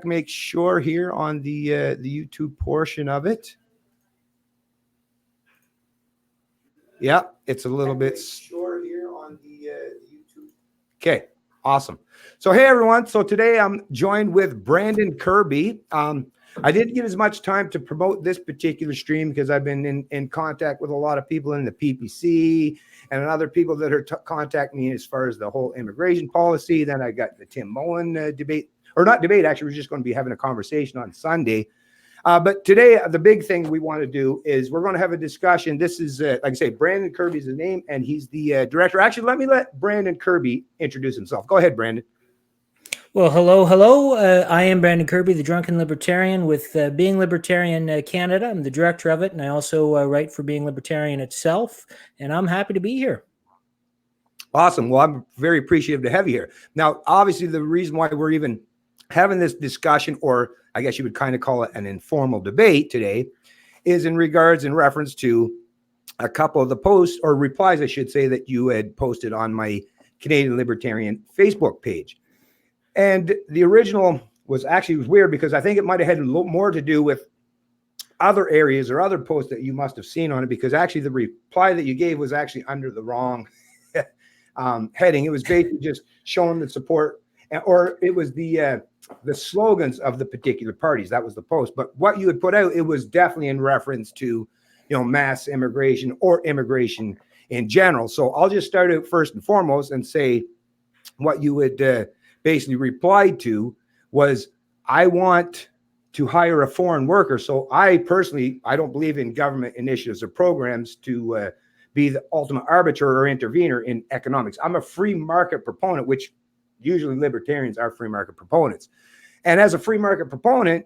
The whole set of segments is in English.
Make sure here on the YouTube portion of it. Yeah, it's a little bit short here on the YouTube. Okay, awesome. So hey everyone. So today I'm joined with Brandon Kirby. I didn't get as much time to promote this particular stream because I've been in contact with a lot of people in the PPC and other people that are contacting me as far as the whole immigration policy. Then I got the Tim Mullen debate, or not debate, actually, we're just going to be having a conversation on Sunday. But today, the big thing we want to do is we're going to have a discussion. This is, like I say, Brandon Kirby is the name, and he's the director. Actually, let Brandon Kirby introduce himself. Go ahead, Brandon. Well, hello. I am Brandon Kirby, the Drunken Libertarian with Being Libertarian Canada. I'm the director of it, and I also write for Being Libertarian itself, and I'm happy to be here. Awesome. Well, I'm very appreciative to have you here. Now, obviously, the reason why we're even having this discussion, or I guess you would kind of call it an informal debate today, is in reference to a couple of the posts or replies, I should say, that you had posted on my Canadian Libertarian Facebook page. And the original was weird because I think it might have had a little more to do with other areas or other posts that you must have seen on it, because actually the reply that you gave was actually under the wrong heading. It was basically just showing the support, or it was the slogans of the particular parties. That was the post. But what you had put out, it was definitely in reference to, mass immigration or immigration in general. So I'll just start out first and foremost and say what you would basically replied to was, I want to hire a foreign worker. So I personally, I don't believe in government initiatives or programs to be the ultimate arbiter or intervener in economics. I'm a free market proponent, which usually libertarians are free market proponents. And as a free market proponent,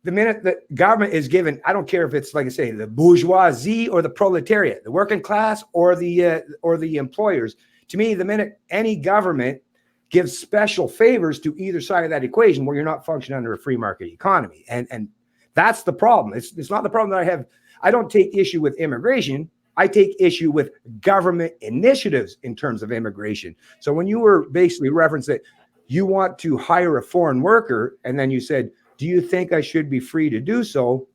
the minute that government is given, I don't care if it's, like I say, the bourgeoisie or the proletariat, the working class or the employers. To me, the minute any government gives special favors to either side of that equation, where you're not functioning under a free market economy. And that's the problem. It's not the problem that I have. I don't take issue with immigration. I take issue with government initiatives in terms of immigration. So when you were basically referenced that you want to hire a foreign worker, and then you said, do you think I should be free to do so?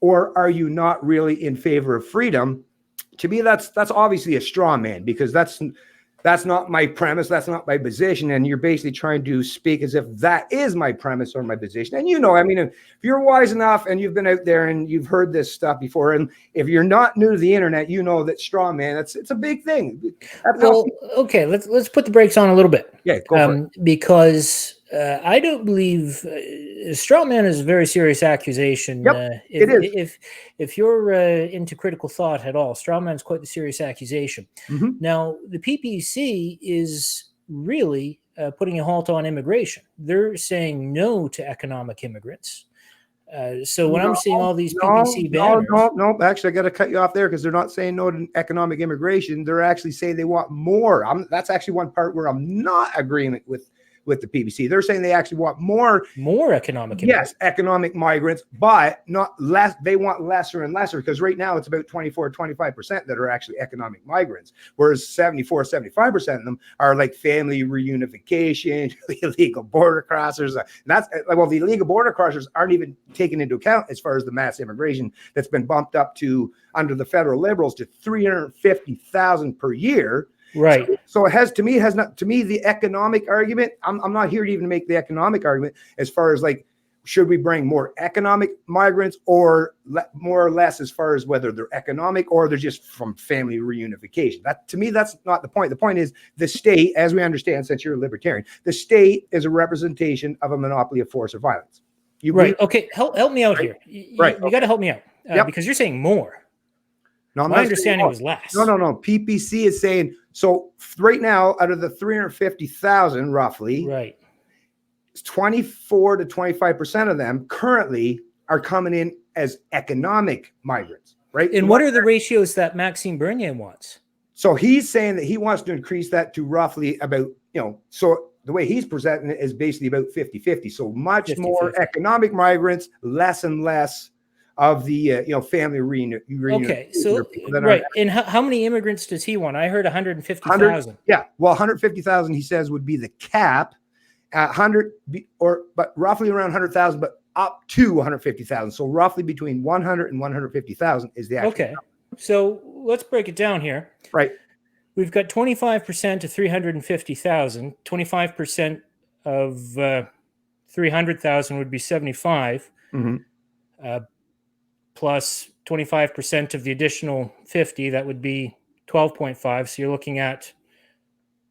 Or are you not really in favor of freedom? To me, that's obviously a straw man, because that's not my premise. That's not my position. And you're basically trying to speak as if that is my premise or my position. And if you're wise enough and you've been out there and you've heard this stuff before, and if you're not new to the internet, you know that straw man, it's a big thing. Okay, let's put the brakes on a little bit. Yeah, go for it. Because I don't believe straw man is a very serious accusation. Yep, it is. If you're into critical thought at all, straw man is quite the serious accusation. Mm-hmm. Now, the PPC is really putting a halt on immigration. They're saying no to economic immigrants. So when I'm seeing all these PPC banners... No. Actually, I got to cut you off there, because they're not saying no to economic immigration. They're actually saying they want more. That's actually one part where I'm not agreeing with the PPC. They're saying they actually want more economic immigrants. Yes, economic migrants, but not less. They want lesser and lesser, because right now it's about 25% that are actually economic migrants, whereas 75% of them are like family reunification, illegal border crossers. And that's, well, the illegal border crossers aren't even taken into account as far as the mass immigration that's been bumped up to, under the federal liberals, to 350,000 per year. Right. So it has not the economic argument. I'm not here to even make the economic argument as far as like, should we bring more economic migrants, or more or less as far as whether they're economic or they're just from family reunification. That, to me, that's not the point. The point is the state, as we understand, since you're a libertarian, the state is a representation of a monopoly of force or violence. Okay. Help me out here. You got to help me out because you're saying more. No, my understanding was less. No. PPC is saying, so right now, out of the 350,000, roughly, right, 24 to 25% of them currently are coming in as economic migrants, right? And what are the ratios that Maxime Bernier wants? So he's saying that he wants to increase that to roughly about, so the way he's presenting it is basically about 50-50. So much 50-50. More economic migrants, less and less of the family reunion. Okay, so right. And how many immigrants does he want? I heard 150,000. Yeah, well, 150,000 he says would be the cap, but roughly around 100,000, but up to 150,000. So roughly between 100 and 150,000 is the actual. Okay. So let's break it down here. Right. We've got 25% to 350,000. 25% of 300,000 would be 75, plus 25% of the additional 50. That would be 12.5. So you're looking at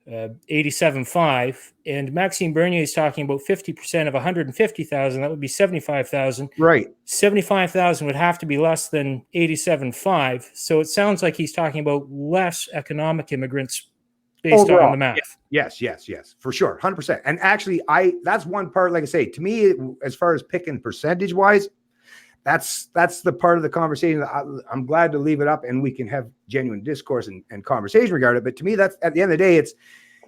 87.5. And Maxime Bernier is talking about 50% of 150,000. That would be 75,000. Right. 75,000 would have to be less than 87.5. So it sounds like he's talking about less economic immigrants based Overall, on the math. Yes, for sure. 100%. And actually, that's one part, like I say, to me, as far as picking percentage wise, that's the part of the conversation that I'm glad to leave it up and we can have genuine discourse and conversation regarding it. But to me, that's at the end of the day,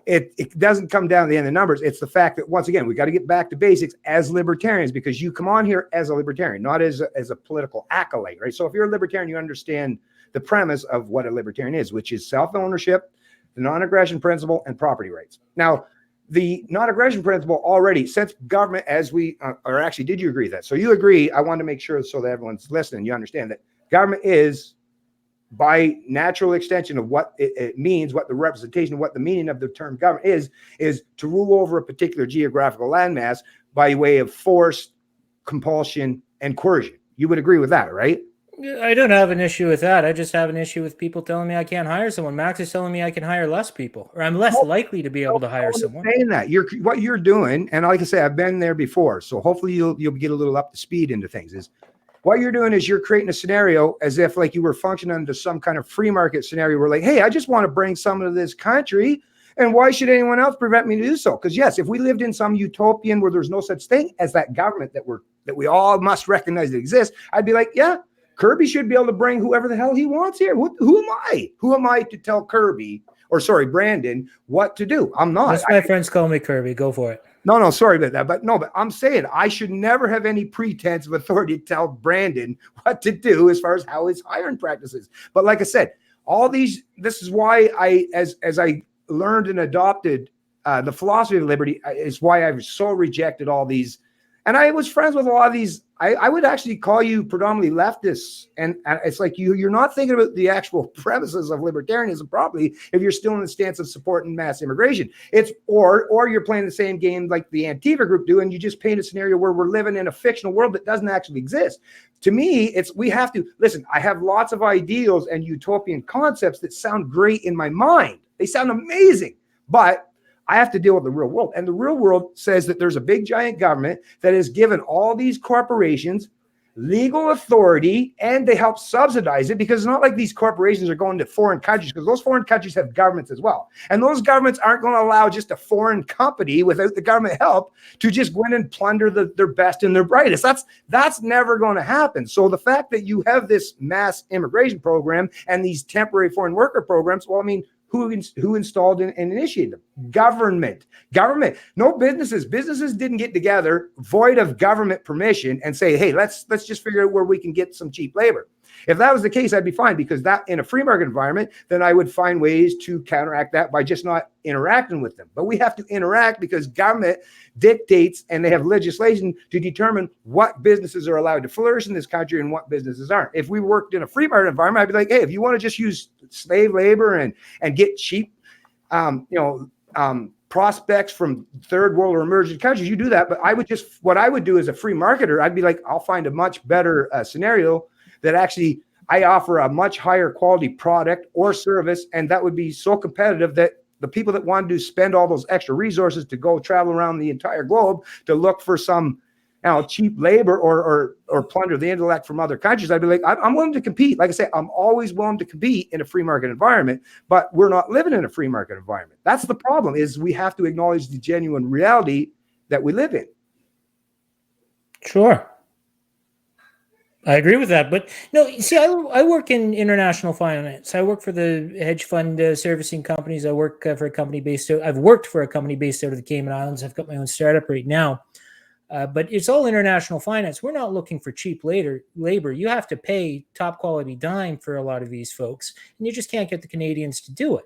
it doesn't come down to the end of the numbers. It's the fact that, once again, we got to get back to basics as libertarians, because you come on here as a libertarian, not as a political acolyte, right? So if you're a libertarian, you understand the premise of what a libertarian is, which is self-ownership, the non-aggression principle, and property rights. Now, the non-aggression principle already, since government, as we or actually, did you agree with that? So you agree. I want to make sure so that everyone's listening, you understand that government is, by natural extension of what it means, what the representation, what the meaning of the term government is to rule over a particular geographical landmass by way of force, compulsion, and coercion. You would agree with that, right? I don't have an issue with that. I just have an issue with people telling me I can't hire someone. Max is telling me I can hire less people, or I'm less likely to be able to hire someone. Saying that what you're doing, and like I say, I've been there before, so hopefully you'll get a little up to speed into things. Is what you're doing is you're creating a scenario as if like you were functioning under some kind of free market scenario where, like, hey, I just want to bring some of this country, and why should anyone else prevent me to do so? Because yes, if we lived in some utopian where there's no such thing as that government that we all must recognize that exists, I'd be like, yeah, Kirby should be able to bring whoever the hell he wants here. Who am I? Who am I to tell Brandon what to do? I'm not. That's my friends call me Kirby. Go for it. No, sorry about that. But I'm saying I should never have any pretense of authority to tell Brandon what to do as far as how his hiring practices. But like I said, this is why as I learned and adopted the philosophy of liberty, is why I've so rejected all these. And I was friends with a lot of these. I would actually call you predominantly leftists. And it's like you're not thinking about the actual premises of libertarianism properly if you're still in the stance of supporting mass immigration. It's or you're playing the same game like the Antifa group do, and you just paint a scenario where we're living in a fictional world that doesn't actually exist. To me, we have to listen. I have lots of ideals and utopian concepts that sound great in my mind. They sound amazing, but I have to deal with the real world. And the real world says that there's a big giant government that has given all these corporations legal authority, and they help subsidize it, because it's not like these corporations are going to foreign countries, because those foreign countries have governments as well. And those governments aren't going to allow just a foreign company without the government help to just go in and plunder their best and their brightest. That's never going to happen. So the fact that you have this mass immigration program and these temporary foreign worker programs, well, I mean, who installed and initiated them? Government. No businesses. Businesses didn't get together void of government permission and say, hey, let's just figure out where we can get some cheap labor. If that was the case, I'd be fine, because that in a free market environment, then I would find ways to counteract that by just not interacting with them. But we have to interact because government dictates, and they have legislation to determine what businesses are allowed to flourish in this country and what businesses aren't. If we worked in a free market environment, I'd be like, hey, if you want to just use slave labor and get cheap, prospects from third world or emerging countries, you do that. But what I would do as a free marketer, I'd be like, I'll find a much better scenario that actually I offer a much higher quality product or service, and that would be so competitive that the people that want to spend all those extra resources to go travel around the entire globe to look for some cheap labor or plunder the intellect from other countries, I'd be like, I'm willing to compete. Like I say, I'm always willing to compete in a free market environment, but we're not living in a free market environment. That's the problem, is we have to acknowledge the genuine reality that we live in. Sure. I agree with that. But no, you see, I work in international finance. I work for the hedge fund servicing companies. I work for a company I've worked for a company based out of the Cayman Islands. I've got my own startup right now. But it's all international finance. We're not looking for cheap labor. You have to pay top quality dime for a lot of these folks, and you just can't get the Canadians to do it.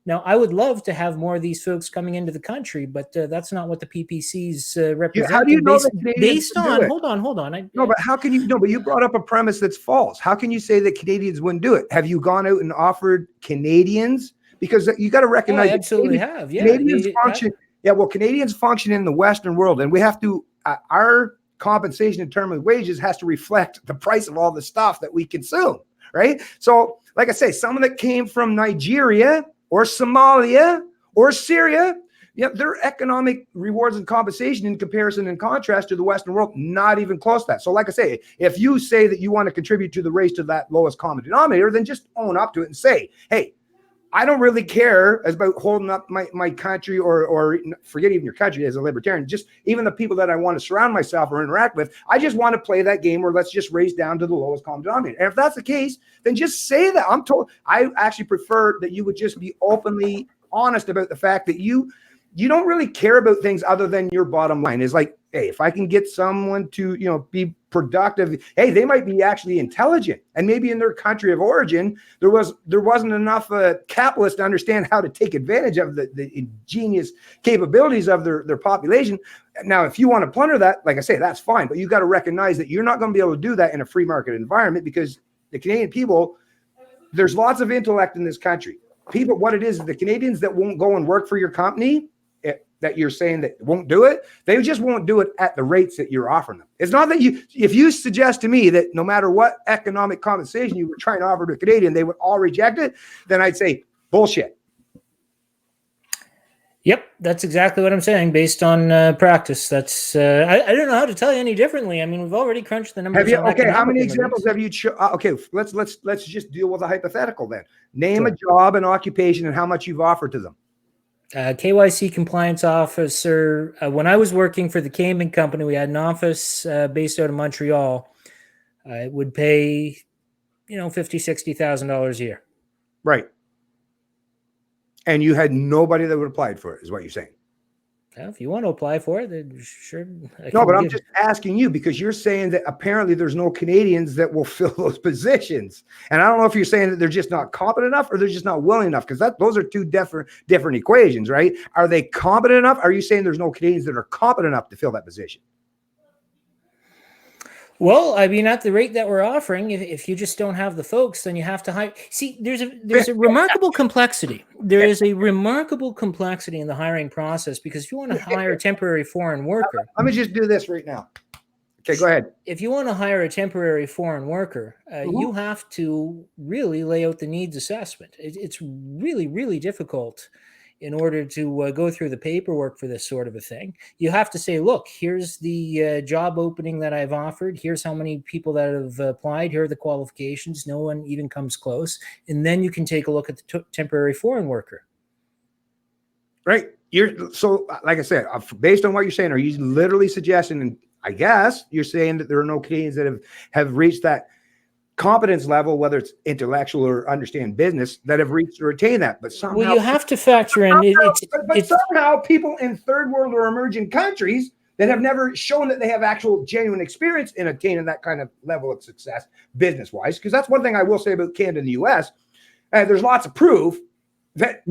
Now, I would love to have more of these folks coming into the country, but that's not what the PPCs represent. How do you know that Canadians based would do on, it? hold on. No, but how can you? No, but you brought up a premise that's false. How can you say that Canadians wouldn't do it? Have you gone out and offered Canadians? Because you got to Oh, recognize I absolutely have. Yeah, Canadians function. Yeah, well, Canadians function in the Western world, and we have to. Our compensation in terms of wages has to reflect the price of all the stuff that we consume, right? So, like I say, someone that came from Nigeria or Somalia or Syria, yeah, their economic rewards and compensation in comparison and contrast to the Western world, not even close to that. So like I say, if you say that you want to contribute to the race to that lowest common denominator, then just own up to it and say, hey, I don't really care about holding up my country or forget even your country as a libertarian, just even the people that I want to surround myself or interact with. I just want to play that game where let's just race down to the lowest common denominator. And if that's the case, then just say that. I actually prefer that you would just be openly honest about the fact that you don't really care about things other than your bottom line. Is like, hey, if I can get someone to, be productive, hey, they might be actually intelligent. And maybe in their country of origin, there wasn't enough capitalists to understand how to take advantage of the ingenious capabilities of their population. Now, if you want to plunder that, like I say, that's fine. But you got to recognize that you're not going to be able to do that in a free market environment because the Canadian people, there's lots of intellect in this country. People, what it is, the Canadians that won't go and work for your company, that you're saying that won't do it, they just won't do it at the rates that you're offering them. It's not that if you suggest to me that no matter what economic compensation you were trying to offer to a Canadian, they would all reject it, then I'd say bullshit. Yep, that's exactly what I'm saying based on practice. That's I don't know how to tell you any differently. I mean, we've already crunched the numbers. Okay, how many examples have you? Okay, let's just deal with a hypothetical then. Name a job and occupation and how much you've offered to them. KYC compliance officer. When I was working for the Cayman company, we had an office based out of Montreal. It would pay, $50,000-$60,000 a year. Right. And you had nobody that would apply for it, is what you're saying. Well, if you want to apply for it, then sure. No, but I'm just asking you because you're saying that apparently there's no Canadians that will fill those positions. And I don't know if you're saying that they're just not competent enough or they're just not willing enough, because those are two different equations, right? Are they competent enough? Are you saying there's no Canadians that are competent enough to fill that position? Well, I mean, at the rate that we're offering, if you just don't have the folks, then you have to hire. See, there's a remarkable complexity. There is a remarkable complexity in the hiring process, because if you want to hire a temporary foreign worker, let me just do this right now. Okay, go ahead. If you want to hire a temporary foreign worker, you have to really lay out the needs assessment. It's really, really difficult in order to go through the paperwork for this sort of a thing. You have to say, look, here's the job opening that I've offered. Here's how many people that have applied. Here are the qualifications. No one even comes close. And then you can take a look at the temporary foreign worker. Right. So, like I said, based on what you're saying, are you literally suggesting, and I guess you're saying that there are no Canadians that have reached that competence level, whether it's intellectual or understand business, that have reached or attained that. But somehow, well, you have to factor in somehow people in third world or emerging countries that have never shown that they have actual genuine experience in attaining that kind of level of success business wise. Because that's one thing I will say about Canada and the US. There's lots of proof that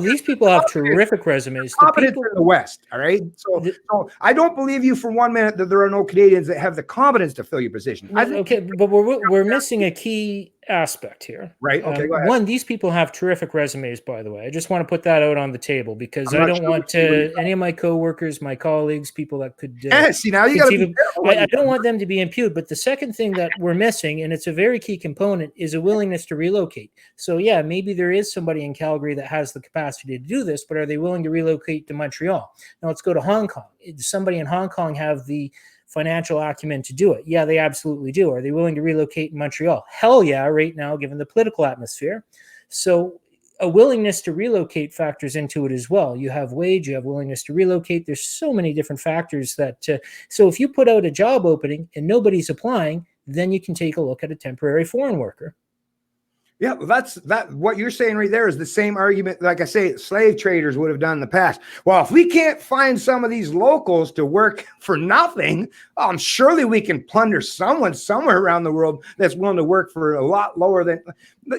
these people have terrific resumes. Competence in the West, all right. So I don't believe you for 1 minute that there are no Canadians that have the competence to fill your position. Okay, but we're missing a key aspect here. Right. Okay. Go ahead. One, these people have terrific resumes, by the way. I just want to put that out on the table, because I don't want any of my coworkers, my colleagues, people that could. See, now you got to be careful. I don't want them to be impugned. But the second thing that we're missing, and it's a very key component, is a willingness to relocate. So yeah, maybe there is somebody in Calgary that has the capacity to do this, but are they willing to relocate to Montreal? Now let's go to Hong Kong. Does somebody in Hong Kong have the financial acumen to do it? Yeah, they absolutely do. Are they willing to relocate in Montreal? Hell yeah, right now, given the political atmosphere. So a willingness to relocate factors into it as well. You have wage, you have willingness to relocate. There's so many different factors that, so if you put out a job opening and nobody's applying, then you can take a look at a temporary foreign worker. Yeah, well, that's that. What you're saying right there is the same argument, like I say, slave traders would have done in the past. Well, if we can't find some of these locals to work for nothing, surely we can plunder someone somewhere around the world that's willing to work for a lot lower than.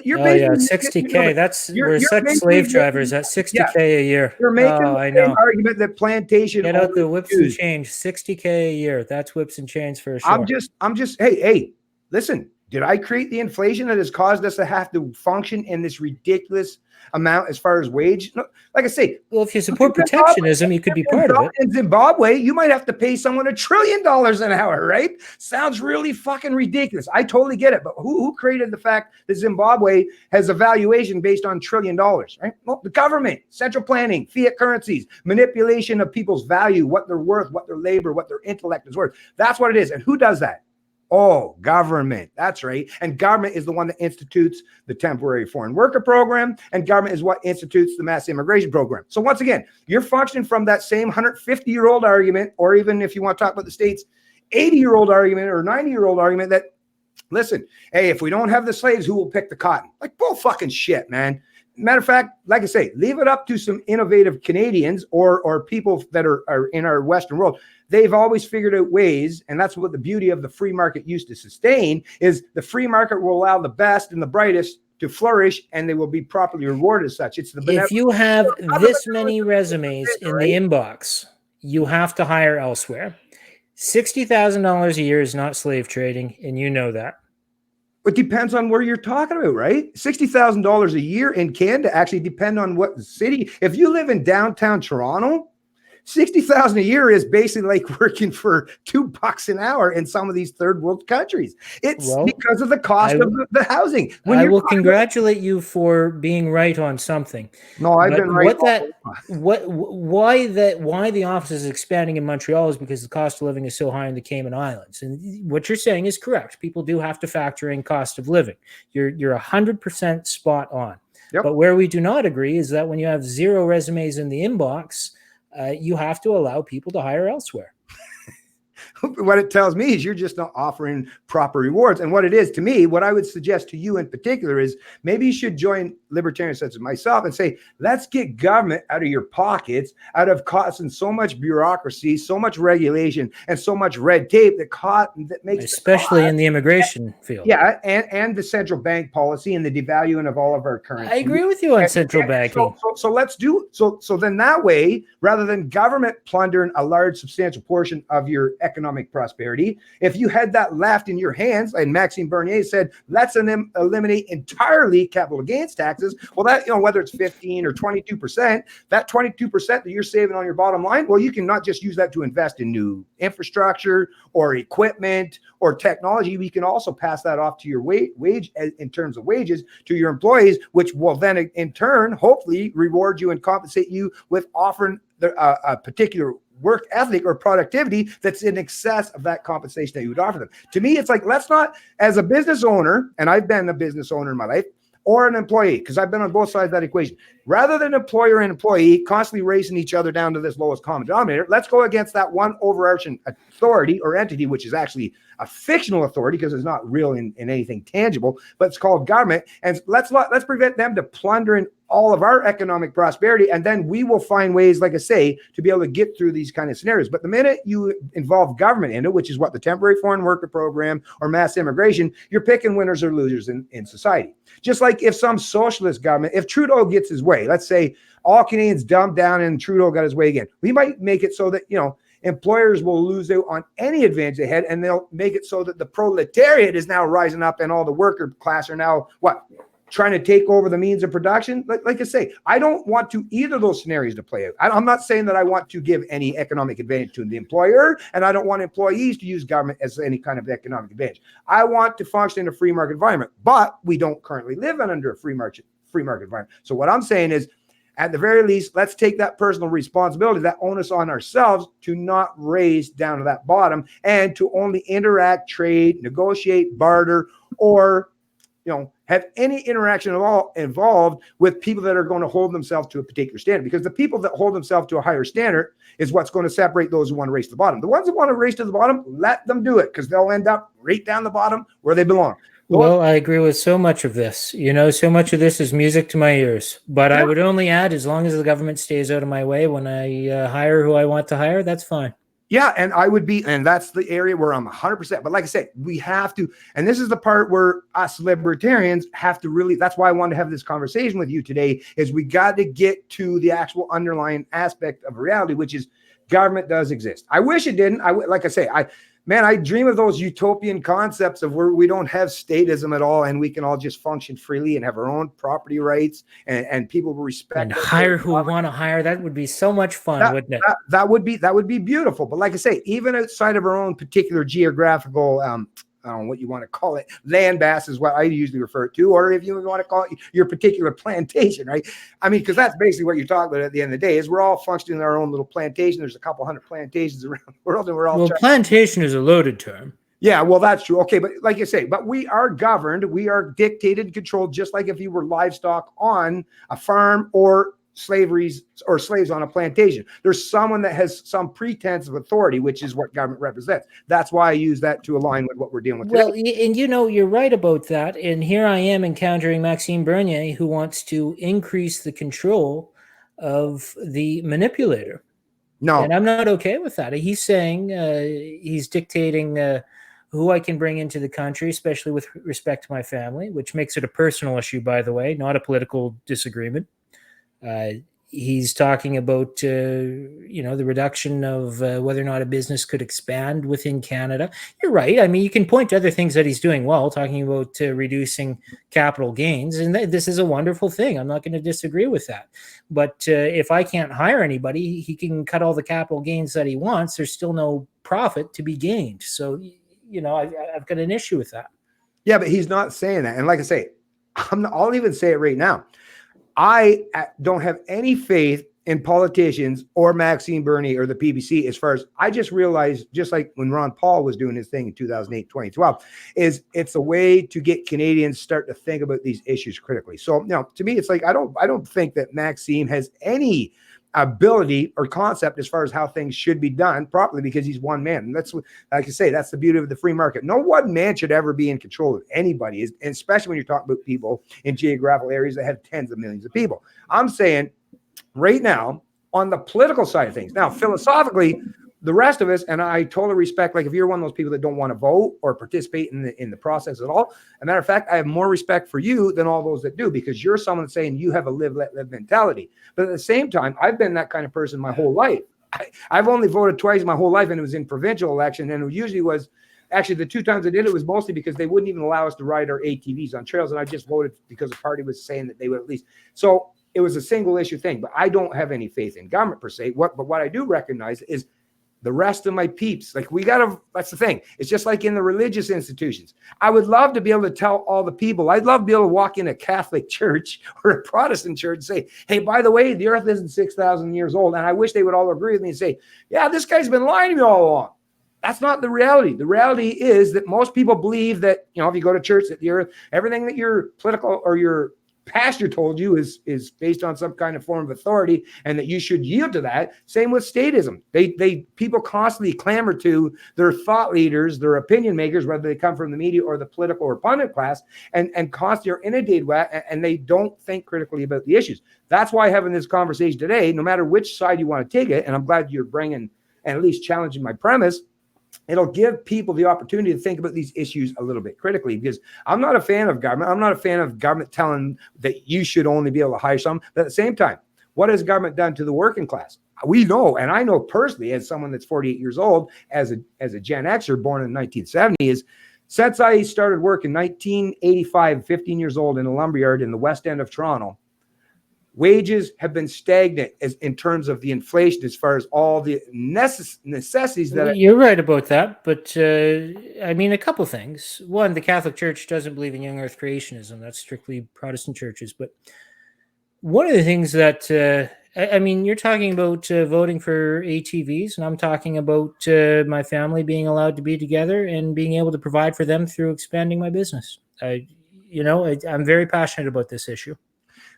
You're Oh yeah, basically, 60K. That's we're you're such basically slave drivers at yeah, 60K a year. you're making Oh, the I same know. argument that plantation Get out the owners whips and use. change. 60K a year. That's whips and chains for I'm sure. just, hey, listen, did I create the inflation that has caused us to have to function in this ridiculous amount as far as wage? No, like I say, Well, if you support protectionism, you could be part of it. in Zimbabwe, you might have to pay someone $1 trillion an hour, right? Sounds really fucking ridiculous. I totally get it. But who created the fact that Zimbabwe has a valuation based on $1 trillion, right? Well, the government, central planning, fiat currencies, manipulation of people's value, what they're worth, what their labor, what their intellect is worth. That's what it is. And who does that? Oh, government. That's right. And government is the one that institutes the temporary foreign worker program, and government is what institutes the mass immigration program. So once again, you're functioning from that same 150-year-old argument, or even if you want to talk about the states, 80-year-old argument or 90-year-old argument that, listen, hey, if we don't have the slaves, who will pick the cotton? Like, bull fucking shit, man. Matter of fact, like I say, leave it up to some innovative Canadians or people that are in our Western world. They've always figured out ways, and that's what the beauty of the free market used to sustain, is the free market will allow the best and the brightest to flourish, and they will be properly rewarded as such. It's the If you have this many resumes in the inbox, you have to hire elsewhere. $60,000 a year is not slave trading, and you know that. It depends on where you're talking about, right? $60,000 a year in Canada actually depend on what city. If you live in downtown Toronto, $60,000 a year is basically like working for $2 an hour in some of these third world countries. It's because of the cost of the housing. I will congratulate you for being right on something. No, I've been right. Why the office is expanding in Montreal is because the cost of living is so high in the Cayman Islands. And what you're saying is correct. People do have to factor in cost of living. You're 100% spot on. Yep. But where we do not agree is that when you have 0 resumes in the inbox, you have to allow people to hire elsewhere. What it tells me is you're just not offering proper rewards. And what it is to me, what I would suggest to you in particular is maybe you should join libertarians such as myself and say, let's get government out of your pockets, out of causing so much bureaucracy, so much regulation, and so much red tape that makes especially in the immigration field. Yeah, and the central bank policy and the devaluing of all of our currency. I agree with you on central banking. So let's do so then that way, rather than government plundering a large substantial portion of your economic prosperity, if you had that left in your hands, and Maxime Bernier said, let's eliminate entirely capital gains taxes. Well, that, whether it's 15 or 22%, that 22% that you're saving on your bottom line, well, you can not just use that to invest in new infrastructure or equipment or technology. We can also pass that off to your wage in terms of wages to your employees, which will then in turn hopefully reward you and compensate you with offering a particular work ethic or productivity that's in excess of that compensation that you would offer them. To me, it's like, let's not, as a business owner, and I've been a business owner in my life, or an employee, because I've been on both sides of that equation, rather than employer and employee constantly racing each other down to this lowest common denominator, let's go against that one overarching authority or entity, which is actually a fictional authority because it's not real in anything tangible, but it's called government. And let's prevent them to plundering all of our economic prosperity. And then we will find ways, like I say, to be able to get through these kind of scenarios. But the minute you involve government in it, which is what the temporary foreign worker program or mass immigration, you're picking winners or losers in society. Just like if some socialist government, if Trudeau gets his way, let's say all Canadians dumped down and Trudeau got his way again, we might make it so that, employers will lose out on any advantage they had, and they'll make it so that the proletariat is now rising up and all the worker class are now trying to take over the means of production. Like I say, I don't want to either of those scenarios to play out. I'm not saying that I want to give any economic advantage to the employer, and I don't want employees to use government as any kind of economic advantage. I want to function in a free market environment, but we don't currently live under a free market environment. So what I'm saying is, at the very least, let's take that personal responsibility, that onus on ourselves to not raise down to that bottom and to only interact, trade, negotiate, barter, or have any interaction at all involved with people that are going to hold themselves to a particular standard. Because the people that hold themselves to a higher standard is what's going to separate those who want to race to the bottom. The ones that want to race to the bottom, let them do it, because they'll end up right down the bottom where they belong. Well, I agree with so much of this. So much of this is music to my ears. But I would only add, as long as the government stays out of my way when I hire who I want to hire, that's fine. Yeah, and I would be, and that's the area where I'm 100%. But like I said, we have to, and this is the part where us libertarians have to really, that's why I wanted to have this conversation with you today, is we got to get to the actual underlying aspect of reality, which is government does exist. I wish it didn't. Like I say, I dream of those utopian concepts of where we don't have statism at all and we can all just function freely and have our own property rights and people will respect and hire who we want to hire. That would be so much fun, wouldn't it? That would be beautiful. But like I say, even outside of our own particular geographical, I don't know what you want to call it, land mass is what I usually refer to, or if you want to call it your particular plantation, right? I mean, because that's basically what you're talking about at the end of the day, is we're all functioning in our own little plantation. There's a couple hundred plantations around the world, and we're all plantation is a loaded term. Yeah, well, that's true. Okay, but like you say, but we are governed, we are dictated and controlled, just like if you were livestock on a farm or slaves on a plantation. There's someone that has some pretense of authority, which is what government represents. That's why I use that to align with what we're dealing with today. Well, and you're right about that. And here I am encountering Maxime Bernier, who wants to increase the control of the manipulator. No. And I'm not okay with that. He's saying he's dictating who I can bring into the country, especially with respect to my family, which makes it a personal issue, by the way, not a political disagreement. He's talking about, the reduction of whether or not a business could expand within Canada. You're right. I mean, you can point to other things that he's doing well, talking about reducing capital gains. And this is a wonderful thing. I'm not going to disagree with that. But if I can't hire anybody, he can cut all the capital gains that he wants. There's still no profit to be gained. So, I've got an issue with that. Yeah, but he's not saying that. And like I say, I'll even say it right now. I don't have any faith in politicians or Maxime Bernier or the PBC as far as I just realized, just like when Ron Paul was doing his thing in 2008, 2012, is it's a way to get Canadians start to think about these issues critically. So, to me, it's like, I don't think that Maxime has any ability or concept as far as how things should be done properly because he's one man. And that's, like I say, that's the beauty of the free market. No one man should ever be in control of anybody, and especially when you're talking about people in geographical areas that have tens of millions of people. I'm saying right now on the political side of things. Now, philosophically, the rest of us, and I totally respect, like if you're one of those people that don't want to vote or participate in the process at all, as a matter of fact, I have more respect for you than all those that do, because you're someone that's saying you have a live, let live mentality. But at the same time, I've been that kind of person my whole life. I've only voted twice my whole life, and it was in provincial election, and it usually was, actually the two times I did it was mostly because they wouldn't even allow us to ride our ATVs on trails, and I just voted because the party was saying that they would at least. So it was a single issue thing, but I don't have any faith in government per se. But what I do recognize is the rest of my peeps, like that's the thing. It's just like in the religious institutions. I would love to be able to tell all the people, I'd love to be able to walk in a Catholic church or a Protestant church and say, hey, by the way, the earth isn't 6,000 years old. And I wish they would all agree with me and say, yeah, this guy's been lying to me all along. That's not the reality. The reality is that most people believe that, if you go to church, that the earth, everything that your political or your pastor told you is based on some kind of form of authority, and that you should yield to that. Same with statism. People constantly clamor to their thought leaders, their opinion makers, whether they come from the media or the political or pundit class, and constantly are inundated with that, and they don't think critically about the issues. That's why having this conversation today, no matter which side you want to take it, and I'm glad you're bringing and at least challenging my premise, it'll give people the opportunity to think about these issues a little bit critically, because I'm not a fan of government. I'm not a fan of government telling that you should only be able to hire some. But at the same time, what has government done to the working class? We know, and I know personally as someone that's 48 years old, as a Gen Xer born in 1970, is since I started work in 1985, 15 years old in a lumberyard in the West End of Toronto, wages have been stagnant in terms of the inflation, as far as all the necessities that you're right about that. But I mean, a couple things. One, the Catholic Church doesn't believe in young earth creationism. That's strictly Protestant churches. But one of the things that I mean, you're talking about voting for ATVs, and I'm talking about my family being allowed to be together and being able to provide for them through expanding my business. I'm very passionate about this issue.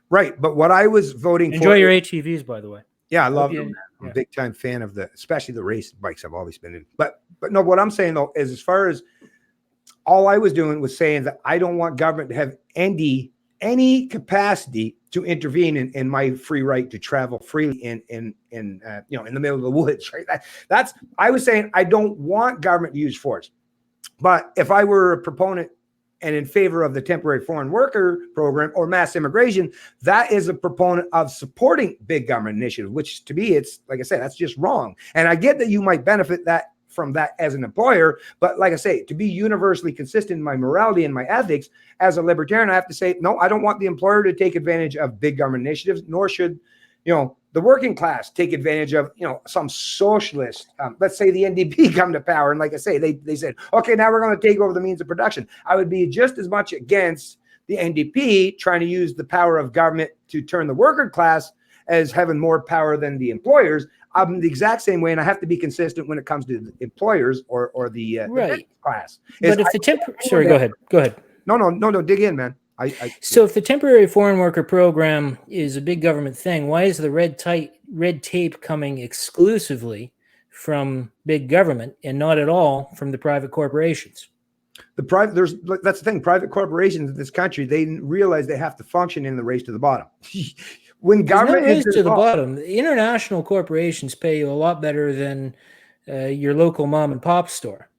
Right, but what I was voting for. Enjoy your ATVs, by the way. Yeah, I love them. I'm a big time fan of especially the race bikes I've always been in. But no, what I'm saying though is, as far as all I was doing was saying that I don't want government to have any capacity to intervene in my free right to travel freely in the middle of the woods, right? That's I was saying I don't want government to use force. But if I were a proponent and in favor of the temporary foreign worker program or mass immigration, that is a proponent of supporting big government initiatives, which to me, it's like I said, that's just wrong. And I get that you might benefit from that as an employer, but like I say, to be universally consistent in my morality and my ethics as a libertarian, I have to say, no, I don't want the employer to take advantage of big government initiatives, nor should, the working class take advantage of, some socialist, let's say the NDP come to power. And like I say, they said, okay, now we're going to take over the means of production. I would be just as much against the NDP trying to use the power of government to turn the worker class as having more power than the employers. I'm the exact same way, and I have to be consistent when it comes to the employers or the right the class. But if sorry, go ahead. No, dig in, man. So if the temporary foreign worker program is a big government thing, why is the red tape coming exclusively from big government and not at all from the private corporations? That's the thing. Private corporations in this country, they realize they have to function in the race to the bottom. When government is to the bottom, international corporations pay you a lot better than your local mom and pop store.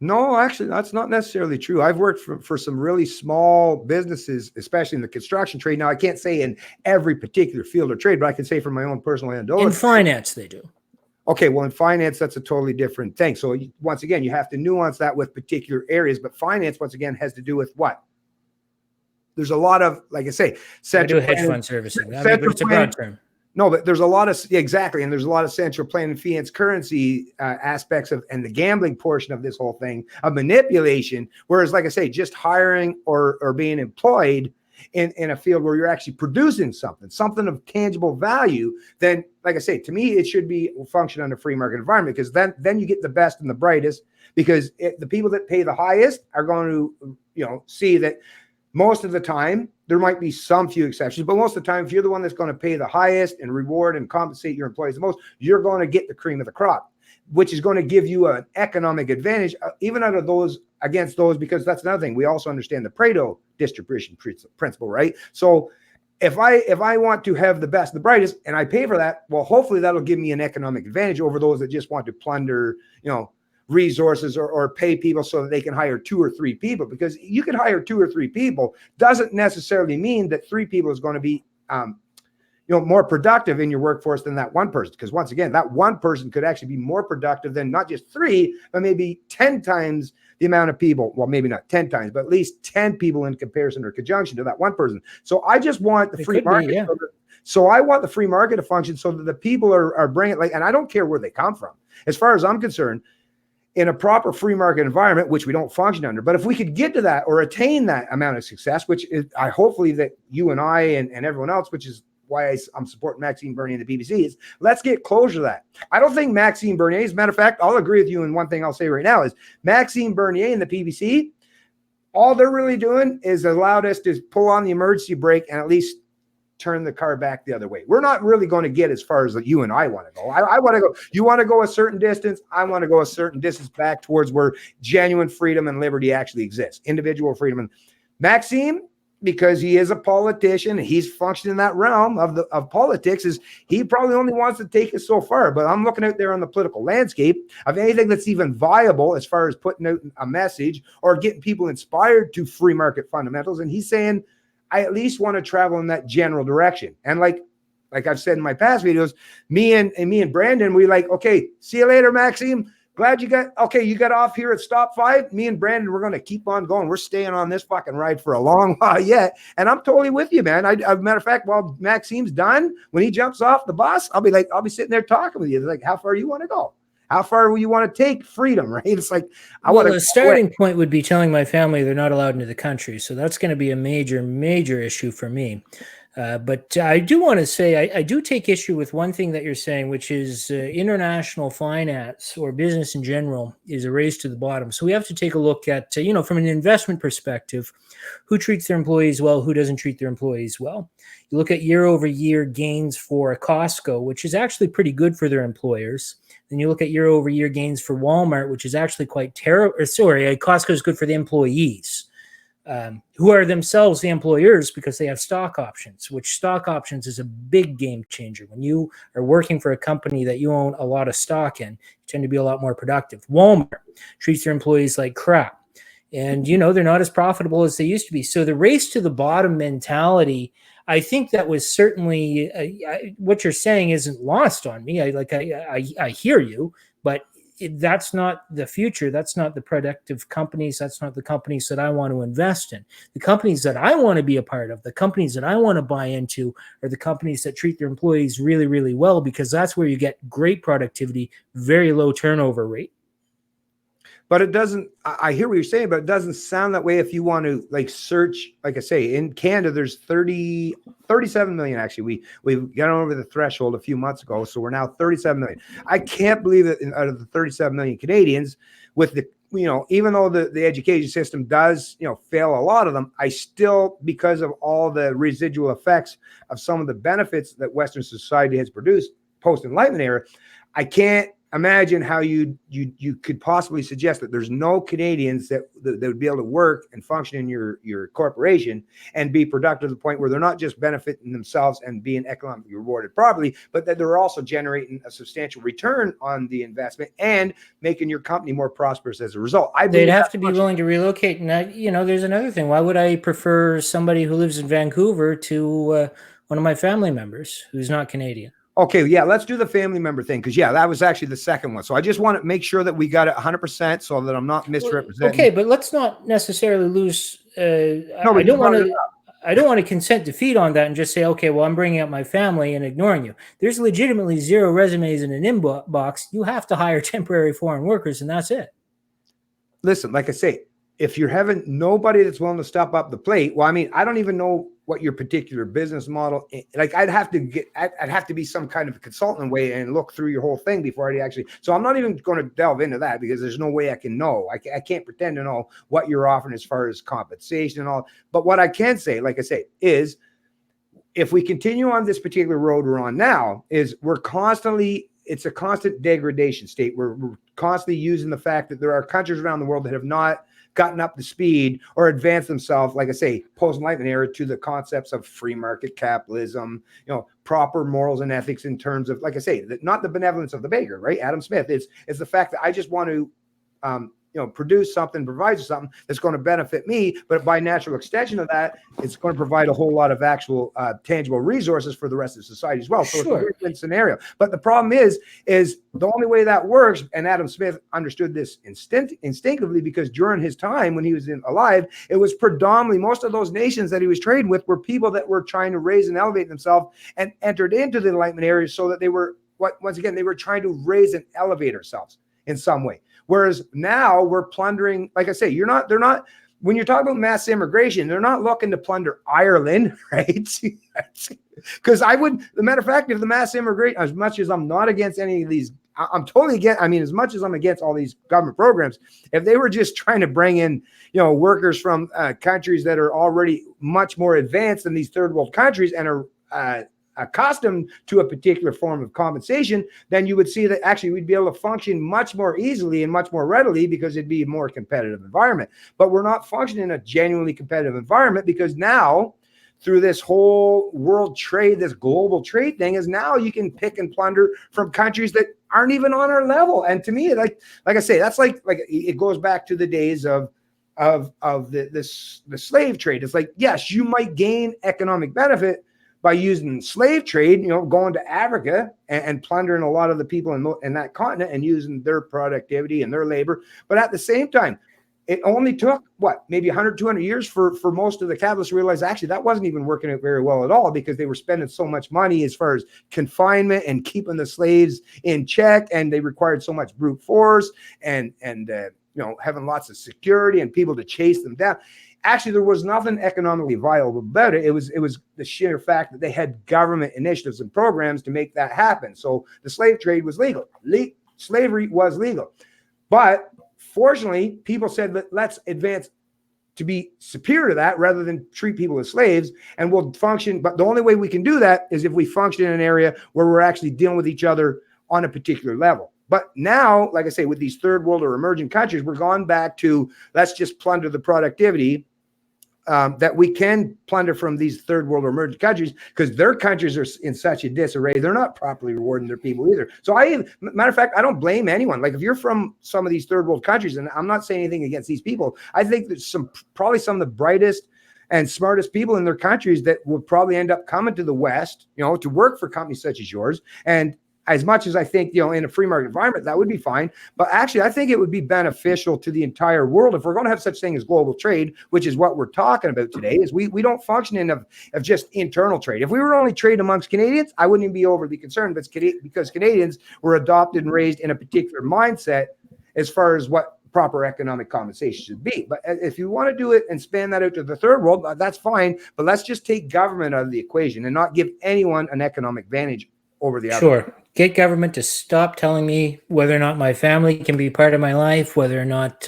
No, actually, that's not necessarily true. I've worked for some really small businesses, especially in the construction trade. Now, I can't say in every particular field or trade, but I can say from my own personal anecdote. In finance, they do. Okay, well, in finance, that's a totally different thing. So once again, you have to nuance that with particular areas. But finance, once again, has to do with what? There's a lot of, like I say, central hedge fund servicing. But it's a broad term. No, but there's a lot of, exactly. And there's a lot of central planning, fiat currency aspects of, and the gambling portion of this whole thing of manipulation. Whereas, like I say, just hiring or being employed in a field where you're actually producing something of tangible value, then, like I say, to me, it should be function under free market environment, because then you get the best and the brightest, because the people that pay the highest are going to, see that most of the time, there might be some few exceptions, but most of the time, if you're the one that's going to pay the highest and reward and compensate your employees the most, you're going to get the cream of the crop, which is going to give you an economic advantage, even out of those against those, because that's another thing. We also understand the Pareto distribution principle, right? So if I want to have the best, the brightest, and I pay for that, well, hopefully that'll give me an economic advantage over those that just want to plunder, resources or pay people so that they can hire 2 or 3 people, because you can hire 2 or 3 people doesn't necessarily mean that 3 people is going to be more productive in your workforce than that one person, because once again, that one person could actually be more productive than not just 3 but maybe 10 times the amount of people. Well, maybe not 10 times, but at least 10 people in comparison or conjunction to that one person. So I just want the free market. So I want the free market to function so that the people are bringing, and I don't care where they come from. As far as I'm concerned, in a proper free market environment, which we don't function under. But if we could get to that or attain that amount of success, which is, I hopefully that you and I and everyone else, which is why I'm supporting Maxime Bernier and the BBC, is let's get closer to that. I don't think Maxime Bernier, as a matter of fact, I'll agree with you. And one thing I'll say right now is Maxime Bernier and the BBC, all they're really doing is allowed us to pull on the emergency brake and at least turn the car back the other way. We're not really going to get as far as you and I want to go. I want to go. You want to go a certain distance. I want to go a certain distance back towards where genuine freedom and liberty actually exists. Individual freedom. And Maxime, because he is a politician, he's functioning in that realm of politics, is he probably only wants to take us so far. But I'm looking out there on the political landscape of anything that's even viable as far as putting out a message or getting people inspired to free market fundamentals. And he's saying, I at least want to travel in that general direction. And like I've said in my past videos, me and Brandon, we okay, see you later, Maxime. Glad you got off here at stop 5. Me and Brandon, we're going to keep on going. We're staying on this fucking ride for a long while yet. And I'm totally with you, man. As a matter of fact, while Maxime's done, when he jumps off the bus, I'll be sitting there talking with you. It's how far you want to go? How far will you want to take freedom, right? It's the starting point would be telling my family they're not allowed into the country. So that's going to be a major, major issue for me. But I do want to say I do take issue with one thing that you're saying, which is international finance or business in general is a race to the bottom. So we have to take a look at, from an investment perspective, who treats their employees well, who doesn't treat their employees well. You look at year over year gains for Costco, which is actually pretty good for their employers. Then you look at year over year gains for Walmart, which is actually quite terrible. Sorry, Costco is good for the employees. Who are themselves the employers because they have stock options, which stock options is a big game changer. When you are working for a company that you own a lot of stock in, you tend to be a lot more productive. Walmart treats their employees like crap. And, they're not as profitable as they used to be. So the race to the bottom mentality, I think that was certainly what you're saying isn't lost on me. I hear you, but that's not the future. That's not the productive companies. That's not the companies that I want to invest in. The companies that I want to be a part of, the companies that I want to buy into are the companies that treat their employees really, really well, because that's where you get great productivity, very low turnover rate. But it doesn't, I hear what you're saying, but it doesn't sound that way if you want to search, like I say, in Canada, there's 37 million. Actually, we got over the threshold a few months ago. So we're now 37 million. I can't believe that out of the 37 million Canadians with the, even though the education system does, fail a lot of them, I still, because of all the residual effects of some of the benefits that Western society has produced post-Enlightenment era, I can't imagine how you could possibly suggest that there's no Canadians that would be able to work and function in your corporation and be productive to the point where they're not just benefiting themselves and being economically rewarded properly, but that they're also generating a substantial return on the investment and making your company more prosperous as a result. They'd have to be willing to relocate. And there's another thing. Why would I prefer somebody who lives in Vancouver to one of my family members who's not Canadian? Okay, yeah, let's do the family member thing because, that was actually the second one. So I just want to make sure that we got it 100% so that I'm not misrepresenting. Okay, but let's not necessarily lose. I don't want to consent to feed on that and just say, okay, well, I'm bringing up my family and ignoring you. There's legitimately 0 resumes in an inbox. You have to hire temporary foreign workers, and that's it. Listen, like I say, if you're having nobody that's willing to step up the plate, well, I mean, I don't even know what your particular business model, like I'd have to be some kind of a consultant way and look through your whole thing before I actually, so I'm not even going to delve into that because there's no way I can know. I can't pretend to know what you're offering as far as compensation and all. But what I can say, like I say, is if we continue on this particular road we're on now, is it's a constant degradation state. We're constantly using the fact that there are countries around the world that have not gotten up to speed or advanced themselves, like I say, post-Enlightenment era, to the concepts of free market capitalism, proper morals and ethics in terms of, like I say, not the benevolence of the beggar, right? Adam Smith is the fact that I just want to, produce something, provide something that's going to benefit me, but by natural extension of that, it's going to provide a whole lot of actual tangible resources for the rest of society as well. So It's a win-win scenario. But the problem is the only way that works, and Adam Smith understood this instinctively because during his time when he was alive, it was predominantly most of those nations that he was trading with were people that were trying to raise and elevate themselves and entered into the Enlightenment era so that they were, they were trying to raise and elevate ourselves in some way. Whereas now we're plundering, like I say, they're not, when you're talking about mass immigration, they're not looking to plunder Ireland, right? Because the matter of fact, if the mass immigration, as much as I'm not against any of these, I'm totally against, as much as I'm against all these government programs, if they were just trying to bring in, workers from countries that are already much more advanced than these third world countries and are accustomed to a particular form of compensation, then you would see that actually we'd be able to function much more easily and much more readily because it'd be a more competitive environment. But we're not functioning in a genuinely competitive environment because now, through this whole world trade, this global trade thing, is now you can pick and plunder from countries that aren't even on our level. And to me, like I say, that's like it goes back to the days of the slave trade. It's like, yes, you might gain economic benefit by using slave trade, going to Africa and plundering a lot of the people in that continent and using their productivity and their labor. But at the same time, it only took, maybe 100, 200 years for most of the capitalists to realize actually that wasn't even working out very well at all because they were spending so much money as far as confinement and keeping the slaves in check, and they required so much brute force and having lots of security and people to chase them down. Actually, there was nothing economically viable about it. It was the sheer fact that they had government initiatives and programs to make that happen. So the slave trade was legal. Slavery was legal. But fortunately, people said, let's advance to be superior to that rather than treat people as slaves, and we'll function. But the only way we can do that is if we function in an area where we're actually dealing with each other on a particular level. But now, like I say, with these third world or emerging countries, we're gone back to let's just plunder the productivity that we can plunder from these third world or emerging countries, because their countries are in such a disarray. They're not properly rewarding their people either. So matter of fact, I don't blame anyone. Like if you're from some of these third world countries, and I'm not saying anything against these people, I think there's probably some of the brightest and smartest people in their countries that will probably end up coming to the West, to work for companies such as yours. And as much as I think, in a free market environment, that would be fine. But actually, I think it would be beneficial to the entire world if we're going to have such thing as global trade, which is what we're talking about today, is we don't function in of just internal trade. If we were only trade amongst Canadians, I wouldn't even be overly concerned, but because Canadians were adopted and raised in a particular mindset as far as what proper economic compensation should be. But if you want to do it and span that out to the third world, that's fine. But let's just take government out of the equation and not give anyone an economic advantage over the other. Sure. Get government to stop telling me whether or not my family can be part of my life, whether or not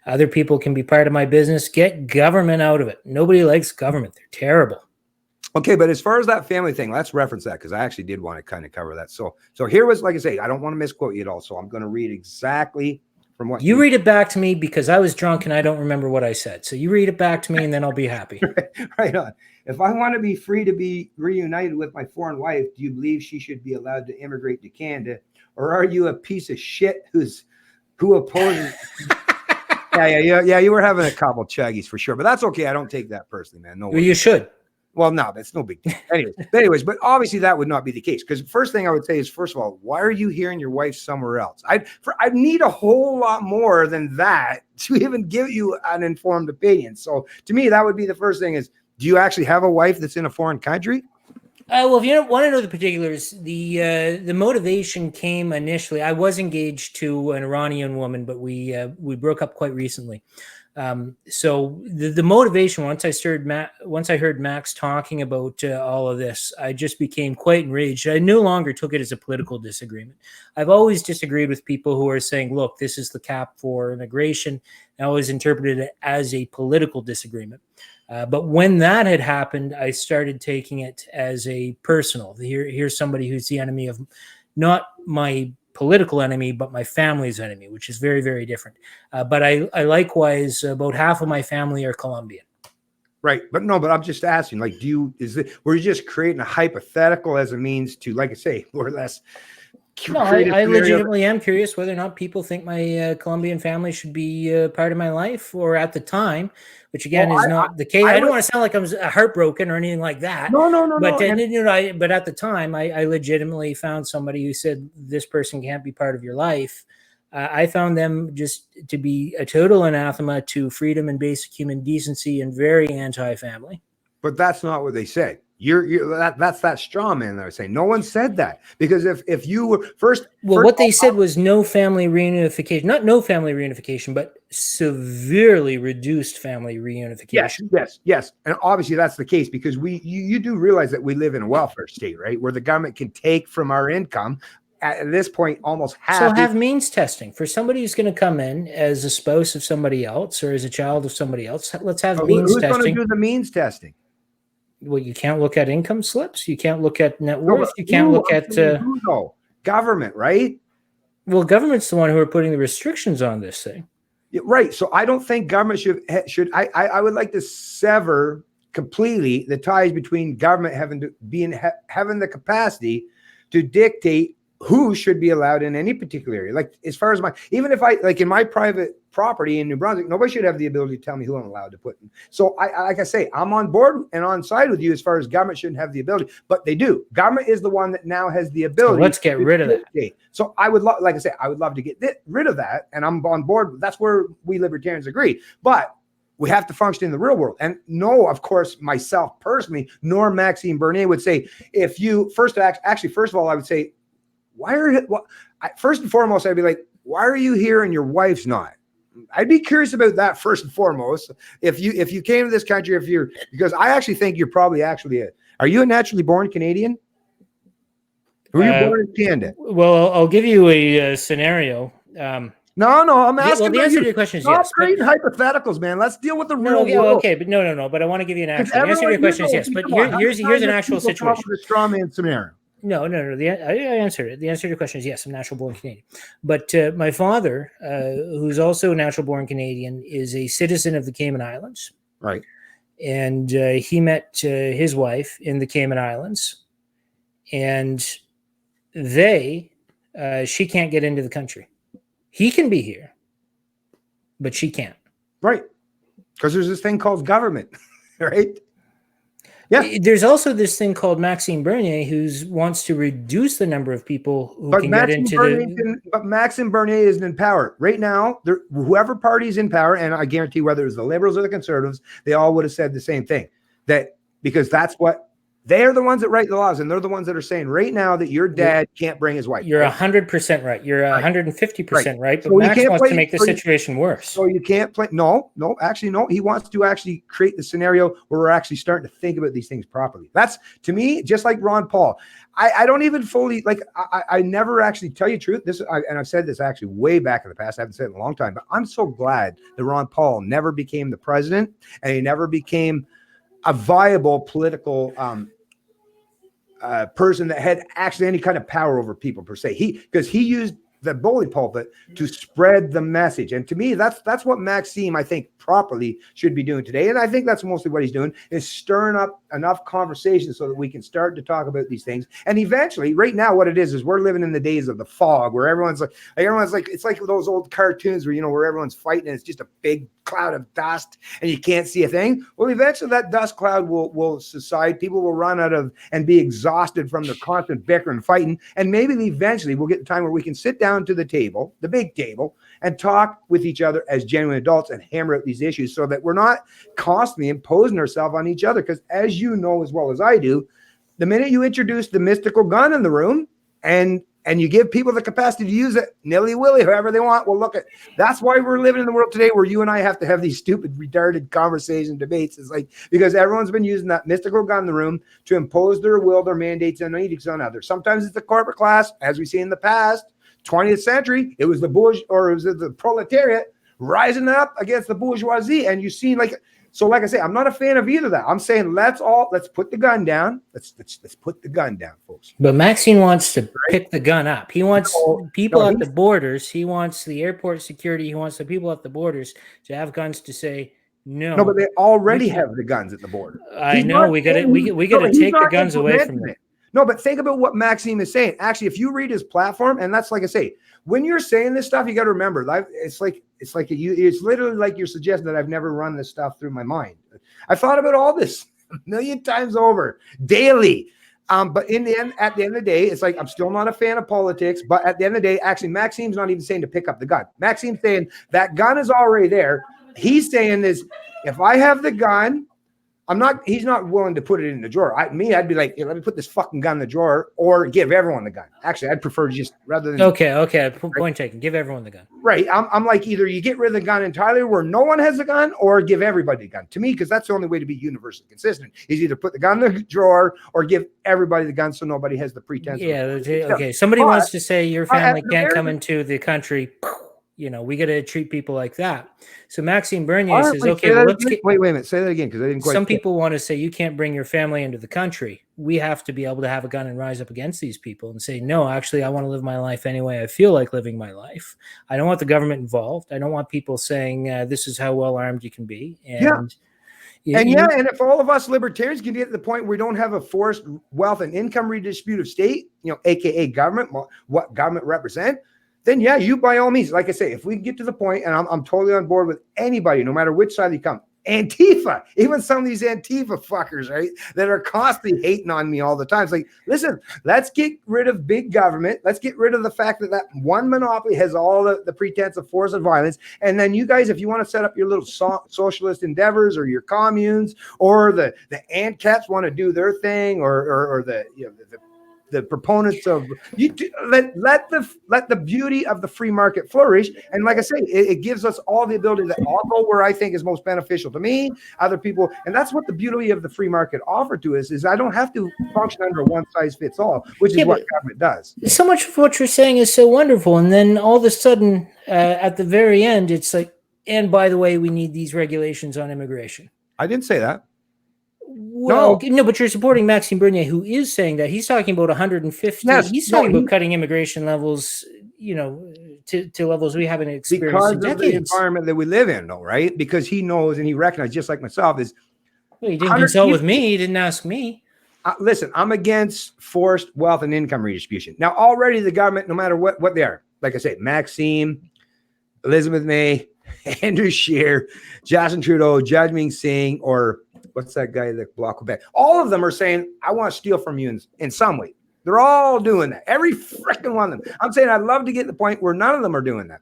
other people can be part of my business. Get government out of it. Nobody likes government. They're terrible. Okay, but as far as that family thing, let's reference that, because I actually did want to kind of cover that. So here was, like I say, I don't want to misquote you at all. So I'm going to read exactly from what you read it back to me, because I was drunk and I don't remember what I said. So you read it back to me and then I'll be happy. Right on. If I want to be free to be reunited with my foreign wife, do you believe she should be allowed to immigrate to Canada? Or are you a piece of shit who opposes? Yeah. You were having a couple chuggies for sure, but that's okay. I don't take that personally, man. No, well, you should. Well, no, that's no big deal. Anyways, but obviously that would not be the case, because first thing I would say is, first of all, why are you hearing your wife somewhere else? I need a whole lot more than that to even give you an informed opinion. So to me, that would be the first thing is, do you actually have a wife that's in a foreign country? Well, if you don't want to know the particulars, the motivation came initially. I was engaged to an Iranian woman, but we broke up quite recently. So the motivation, once I heard Max talking about all of this, I just became quite enraged. I no longer took it as a political disagreement. I've always disagreed with people who are saying, look, this is the cap for immigration. I always interpreted it as a political disagreement. But when that had happened, I started taking it as a personal. Here's somebody who's the enemy of not my political enemy, but my family's enemy, which is very, very different. But I likewise, about half of my family are Colombian. Right. But I'm just asking, like, were you just creating a hypothetical as a means to, like I say, more or less? No, I legitimately am curious whether or not people think my Colombian family should be part of my life, or at the time, which again is not the case. I don't want to sound like I'm heartbroken or anything like that. No. But but at the time, I legitimately found somebody who said this person can't be part of your life. I found them just to be a total anathema to freedom and basic human decency, and very anti-family. But that's not what they said. That's that straw man that I was saying. No one said that, because if you were what they said was no family reunification, not no family reunification, but severely reduced family reunification. Yes, and obviously that's the case, because you do realize that we live in a welfare state, right, where the government can take from our income. At this point, almost half. So have means testing for somebody who's going to come in as a spouse of somebody else or as a child of somebody else. Let's have means testing. Who's going to do the means testing? Well, you can't look at income slips. You can't look at net worth. You can't look at government, right? Well, government's the one who are putting the restrictions on this thing. Yeah, right. So I don't think government should. I would like to sever completely the ties between government having the capacity to dictate who should be allowed in any particular area. Like, as far as even if I, like in my private property in New Brunswick, nobody should have the ability to tell me who I'm allowed to put in. So like I say, I'm on board and on side with you as far as government shouldn't have the ability, but they do. Government is the one that now has the ability. So let's get rid of that. So I would like I say, I would love to get rid of that. And I'm on board. That's where we libertarians agree. But we have to function in the real world. And no, of course, myself personally, nor Maxime Bernier would say, if you first of all, I would say, first and foremost, I'd be like, why are you here and your wife's not? I'd be curious about that first and foremost. If you came to this country, because I actually think you're probably are you a naturally born Canadian? Were you born in Canada? Well, I'll give you a scenario. No, I'm asking. Well, the answer to your question is Stop yes. creating hypotheticals, man. Let's deal with the real Okay, world. okay, but no. But I want to give you an answer. The answer to your question is yes. But here's an actual situation. The straw man scenario. No. I answered it. The answer to your question is yes. I'm natural born Canadian. But my father, who's also a natural born Canadian, is a citizen of the Cayman Islands. Right. And he met his wife in the Cayman Islands, and she can't get into the country. He can be here, but she can't. Right. Because there's this thing called government, right? Yeah. There's also this thing called Maxime Bernier, who wants to reduce the number of people who can get into But Maxime Bernier isn't in power. Right now, whoever party's in power, and I guarantee whether it's the Liberals or the Conservatives, they all would have said the same thing. Because that's what they're the ones that write the laws, and they're the ones that are saying right now that your dad can't bring his wife. You're 100% right. You're 150% right. But So Max wants to make the situation worse. So you can't play. No. He wants to actually create the scenario where we're actually starting to think about these things properly. That's, to me, just like Ron Paul. I don't even fully like. I never actually tell you the truth. And I've said this actually way back in the past. I haven't said it in a long time, but I'm so glad that Ron Paul never became the president, and he never became a viable political person that had actually any kind of power over people per se. Because he used the bully pulpit to spread the message. And to me, that's what Maxime, I think, properly should be doing today. And I think that's mostly what he's doing, is stirring up enough conversation so that we can start to talk about these things. And eventually, right now, what it is we're living in the days of the fog, where everyone's like it's like those old cartoons where, where everyone's fighting and it's just a big cloud of dust and you can't see a thing. Well, eventually that dust cloud will subside. People will run out of and be exhausted from the constant bickering and fighting. And maybe eventually we'll get the time where we can sit down to the table, the big table, and talk with each other as genuine adults and hammer out these issues so that we're not constantly imposing ourselves on each other. Because as you know as well as I do, the minute you introduce the mystical gun in the room and you give people the capacity to use it nilly-willy, however they want, well, look, that's why we're living in the world today where you and I have to have these stupid, retarded conversations, debates. It's like, because everyone's been using that mystical gun in the room to impose their will, their mandates, and edicts on others. Sometimes it's the corporate class, as we see in the past, 20th century, it was the proletariat rising up against the bourgeoisie. And you see, like I say, I'm not a fan of either of that. I'm saying let's put the gun down. Let's put the gun down, folks. But Maxine wants to pick the gun up. He wants people at the borders. He wants the airport security. He wants the people at the borders to have guns to say no. No, but they already have the guns at the border. I know. We got to take the guns away from them. No, but think about what Maxime is saying. Actually, if you read his platform, and that's like I say, when you're saying this stuff, you got to remember, it's literally like you're suggesting that I've never run this stuff through my mind. I thought about all this a million times over daily. But at the end of the day, it's like I'm still not a fan of politics. But at the end of the day, actually, Maxime's not even saying to pick up the gun. Maxime's saying that gun is already there. He's saying this: if I have the gun, he's not willing to put it in the drawer. I'd be like, let me put this fucking gun in the drawer or give everyone the gun. Actually, I'd prefer just rather than. Okay. Point taken. Give everyone the gun. Right. I'm like, either you get rid of the gun entirely where no one has the gun or give everybody the gun. To me, because that's the only way to be universally consistent is either put the gun in the drawer or give everybody the gun so nobody has the pretense. Yeah. Okay. Somebody wants to say your family can't come into the country. We got to treat people like that. So Maxime Bernier says, okay, wait a minute. Say that again, because I didn't quite. Some people want to say you can't bring your family into the country. We have to be able to have a gun and rise up against these people and say, no, actually, I want to live my life any way I feel like living my life. I don't want the government involved. I don't want people saying this is how well armed you can be. And if all of us libertarians can get to the point where we don't have a forced wealth and income redistributive state, AKA government, what government represent, then yeah, you by all means, like I say, if we get to the point, and I'm totally on board with anybody, no matter which side you come, Antifa, even some of these Antifa fuckers, right, that are constantly hating on me all the time. It's like, listen, let's get rid of big government. Let's get rid of the fact that one monopoly has all the pretense of force and violence. And then you guys, if you want to set up your little socialist endeavors or your communes, or the ANCAPs want to do their thing, or the the proponents of let the beauty of the free market flourish. And like I say, it gives us all the ability that I'll go where I think is most beneficial to me, other people. And that's what the beauty of the free market offered to us is I don't have to function under a one size fits all, which is what government does. So much of what you're saying is so wonderful. And then all of a sudden, at the very end, it's like, and by the way, we need these regulations on immigration. I didn't say that. Well, no, but you're supporting Maxime Bernier, who is saying that. He's talking about 150. Yes, he's talking about cutting immigration levels, to levels we haven't experienced in decades. Because of the environment that we live in, though, right? Because he knows and he recognizes, just like myself, is. Well, he didn't consult with me. He didn't ask me. Listen, I'm against forced wealth and income redistribution. Now, already the government, no matter what they are, like I say, Maxime, Elizabeth May, Andrew Scheer, Justin Trudeau, Jagmeet Singh, or what's that guy that blocked Quebec? All of them are saying, I want to steal from you in some way. They're all doing that. Every freaking one of them. I'm saying I'd love to get to the point where none of them are doing that.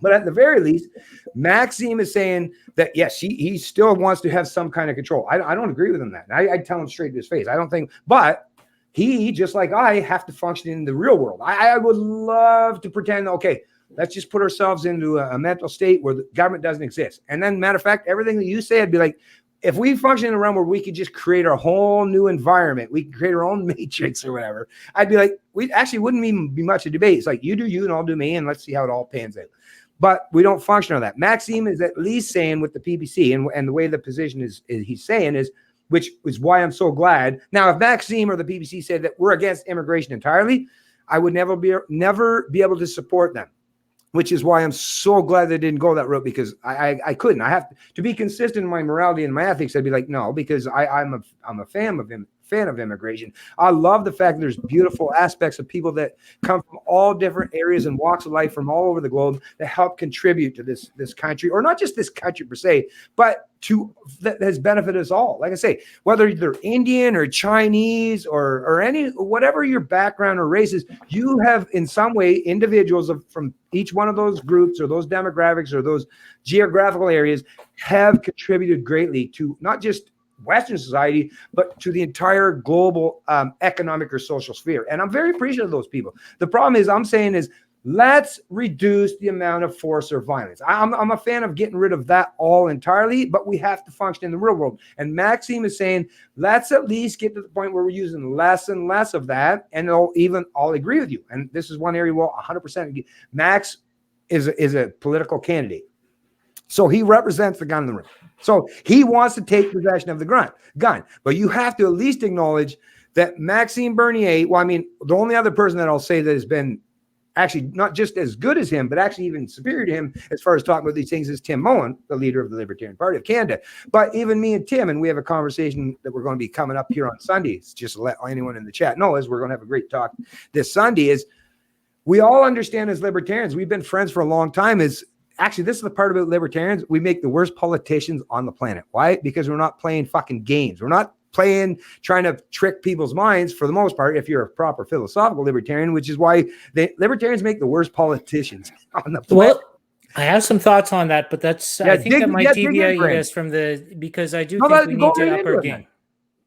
But at the very least, Maxime is saying that, yes, he still wants to have some kind of control. I don't agree with him that. I tell him straight to his face. I don't think, but he, just like I, have to function in the real world. I would love to pretend, okay, let's just put ourselves into a mental state where the government doesn't exist. And then, matter of fact, everything that you say, I'd be like, if we function in a realm where we could just create our whole new environment, we could create our own matrix or whatever, I'd be like, we actually wouldn't even be much of a debate. It's like, you do you and I'll do me, and let's see how it all pans out. But we don't function on that. Maxime is at least saying with the PPC and the way the position is he's saying is, which is why I'm so glad. Now, if Maxime or the PPC said that we're against immigration entirely, I would never be able to support them, which is why I'm so glad they didn't go that route, because I couldn't. I have to be consistent in my morality and my ethics. I'd be like, no, because I'm a fan of immigration. I love the fact that there's beautiful aspects of people that come from all different areas and walks of life from all over the globe that help contribute to this country, or not just this country per se, but that has benefited us all. Like I say, whether they're Indian or Chinese or any, whatever your background or race is, you have in some way individuals from each one of those groups or those demographics or those geographical areas have contributed greatly to not just Western society, but to the entire global economic or social sphere. And I'm very appreciative of those people. The problem is I'm saying is, let's reduce the amount of force or violence. I'm a fan of getting rid of that all entirely, but we have to function in the real world. And Maxime is saying, let's at least get to the point where we're using less and less of that. And I'll agree with you. And this is one area, well, 100%. Max is a political candidate. So he represents the gun in the room. So he wants to take possession of the gun. But you have to at least acknowledge that Maxime Bernier, well, I mean, the only other person that I'll say that has been actually not just as good as him, but actually even superior to him as far as talking about these things is Tim Moen, the leader of the Libertarian Party of Canada. But even me and Tim, and we have a conversation that we're going to be coming up here on Sundays, just to let anyone in the chat know, as we're going to have a great talk this Sunday, is we all understand as libertarians, we've been friends for a long time, is actually, this is the part about libertarians. We make the worst politicians on the planet. Why? Because we're not playing fucking games. We're not trying to trick people's minds for the most part, if you're a proper philosophical libertarian, which is why libertarians make the worst politicians on the planet. Well, I have some thoughts on that, but I think that might deviate us from because I do think we need to up our game.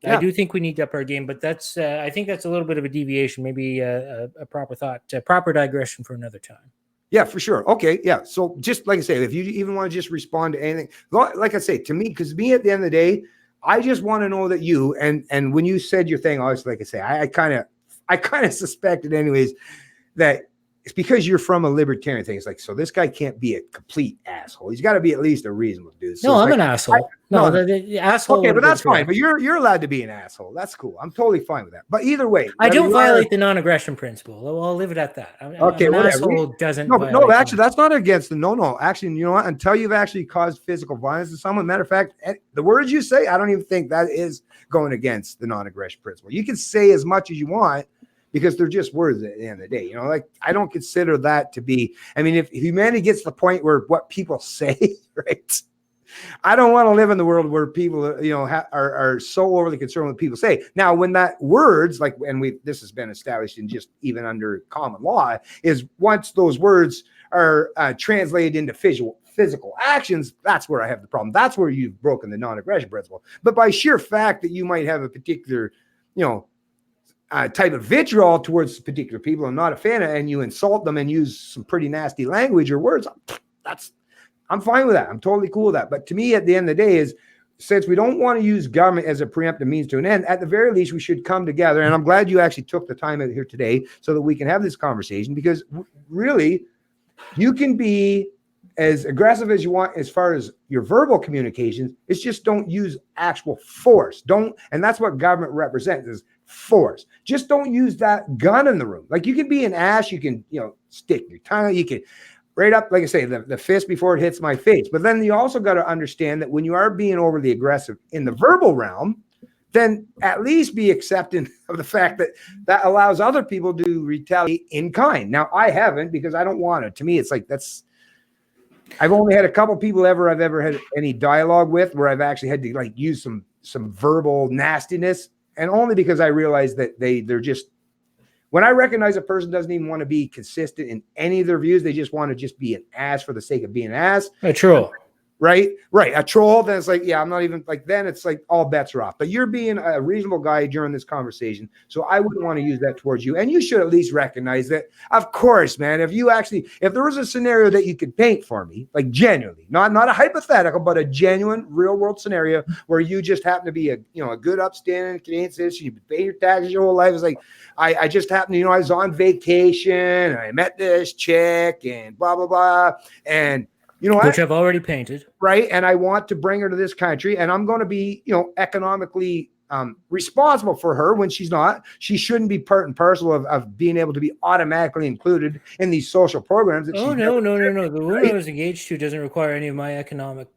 Yeah. I do think we need to up our game, but I think that's a little bit of a deviation, maybe a proper thought, proper digression for another time. Yeah, for sure. Okay. Yeah. So just like I say, if you even want to just respond to anything, like I say, to me, because me at the end of the day, I just want to know that you, and when you said your thing, obviously, like I say, I kind of suspected anyways that it's because you're from a libertarian thing. It's like, so this guy can't be a complete asshole. He's got to be at least a reasonable dude. So no, I'm an asshole. The asshole. Okay, but that's fine. But you're allowed to be an asshole. That's cool. I'm totally fine with that. But either way, I don't violate the non-aggression principle. I'll leave it at that. Okay, an whatever. Asshole doesn't. No, actually, that's not against the no. Actually, you know what? Until you've actually caused physical violence to someone, matter of fact, the words you say, I don't even think that is going against the non-aggression principle. You can say as much as you want, because they're just words at the end of the day. Like, I don't consider that to be, I mean, if humanity gets to the point where what people say, right? I don't want to live in the world where people, are so overly concerned with what people say. Now, when that words, like, and this has been established in just even under common law, is once those words are translated into physical actions, that's where I have the problem. That's where you've broken the non-aggression principle. But by sheer fact that you might have a particular, type of vitriol towards particular people I'm not a fan of, and you insult them and use some pretty nasty language or words, I'm fine with that. I'm totally cool with that. But to me, at the end of the day, is since we don't want to use government as a preemptive means to an end, at the very least, we should come together. And I'm glad you actually took the time out here today so that we can have this conversation, because really, you can be as aggressive as you want as far as your verbal communications. It's just don't use actual force. And that's what government represents, is force. Just don't use that gun in the room. Like, you can be an ass, you can, stick your tongue, you can right up, like I say, the fist before it hits my face. But then you also got to understand that when you are being overly aggressive in the verbal realm, then at least be accepting of the fact that that allows other people to retaliate in kind. Now, I haven't, because I don't want it. To me, it's like, I've only had a couple people I've ever had any dialogue with where I've actually had to like use some verbal nastiness, and only because I realized that they're just, when I recognize a person doesn't even want to be consistent in any of their views, they just want to just be an ass for the sake of being an ass. A troll. Right. A troll. Then it's like, yeah, I'm not even like, then it's like all bets are off. But you're being a reasonable guy during this conversation, so I wouldn't want to use that towards you. And you should at least recognize that, of course, man, if there was a scenario that you could paint for me, like genuinely, not a hypothetical, but a genuine real world scenario where you just happen to be a good upstanding Canadian citizen, you pay your taxes your whole life. It's like, I just happened to, I was on vacation and I met this chick and blah, blah, blah. And which I've already painted. Right. And I want to bring her to this country, and I'm going to be, economically responsible for her when she's not. She shouldn't be part and parcel of being able to be automatically included in these social programs. No. The woman I was engaged to doesn't require any of my economic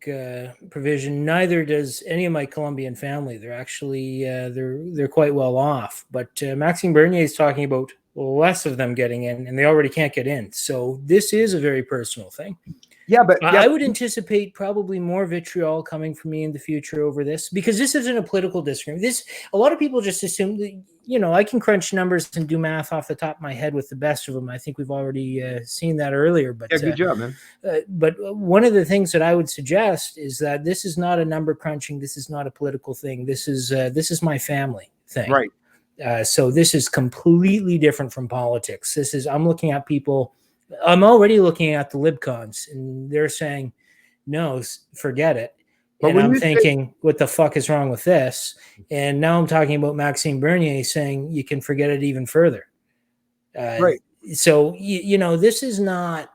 provision. Neither does any of my Colombian family. They're actually, they're quite well off. But Maxime Bernier is talking about less of them getting in, and they already can't get in. So this is a very personal thing. Yeah, but I would anticipate probably more vitriol coming from me in the future over this, because this isn't a political disagreement. A lot of people just assume that, I can crunch numbers and do math off the top of my head with the best of them. I think we've already seen that earlier. But yeah, good job, man. But one of the things that I would suggest is that this is not a number crunching. This is not a political thing. This is my family thing. Right. So this is completely different from politics. I'm looking at people. I'm already looking at the libcons, and they're saying, no, forget it. But and I'm thinking, what the fuck is wrong with this? And now I'm talking about Maxime Bernier saying you can forget it even further. Right. So, this is not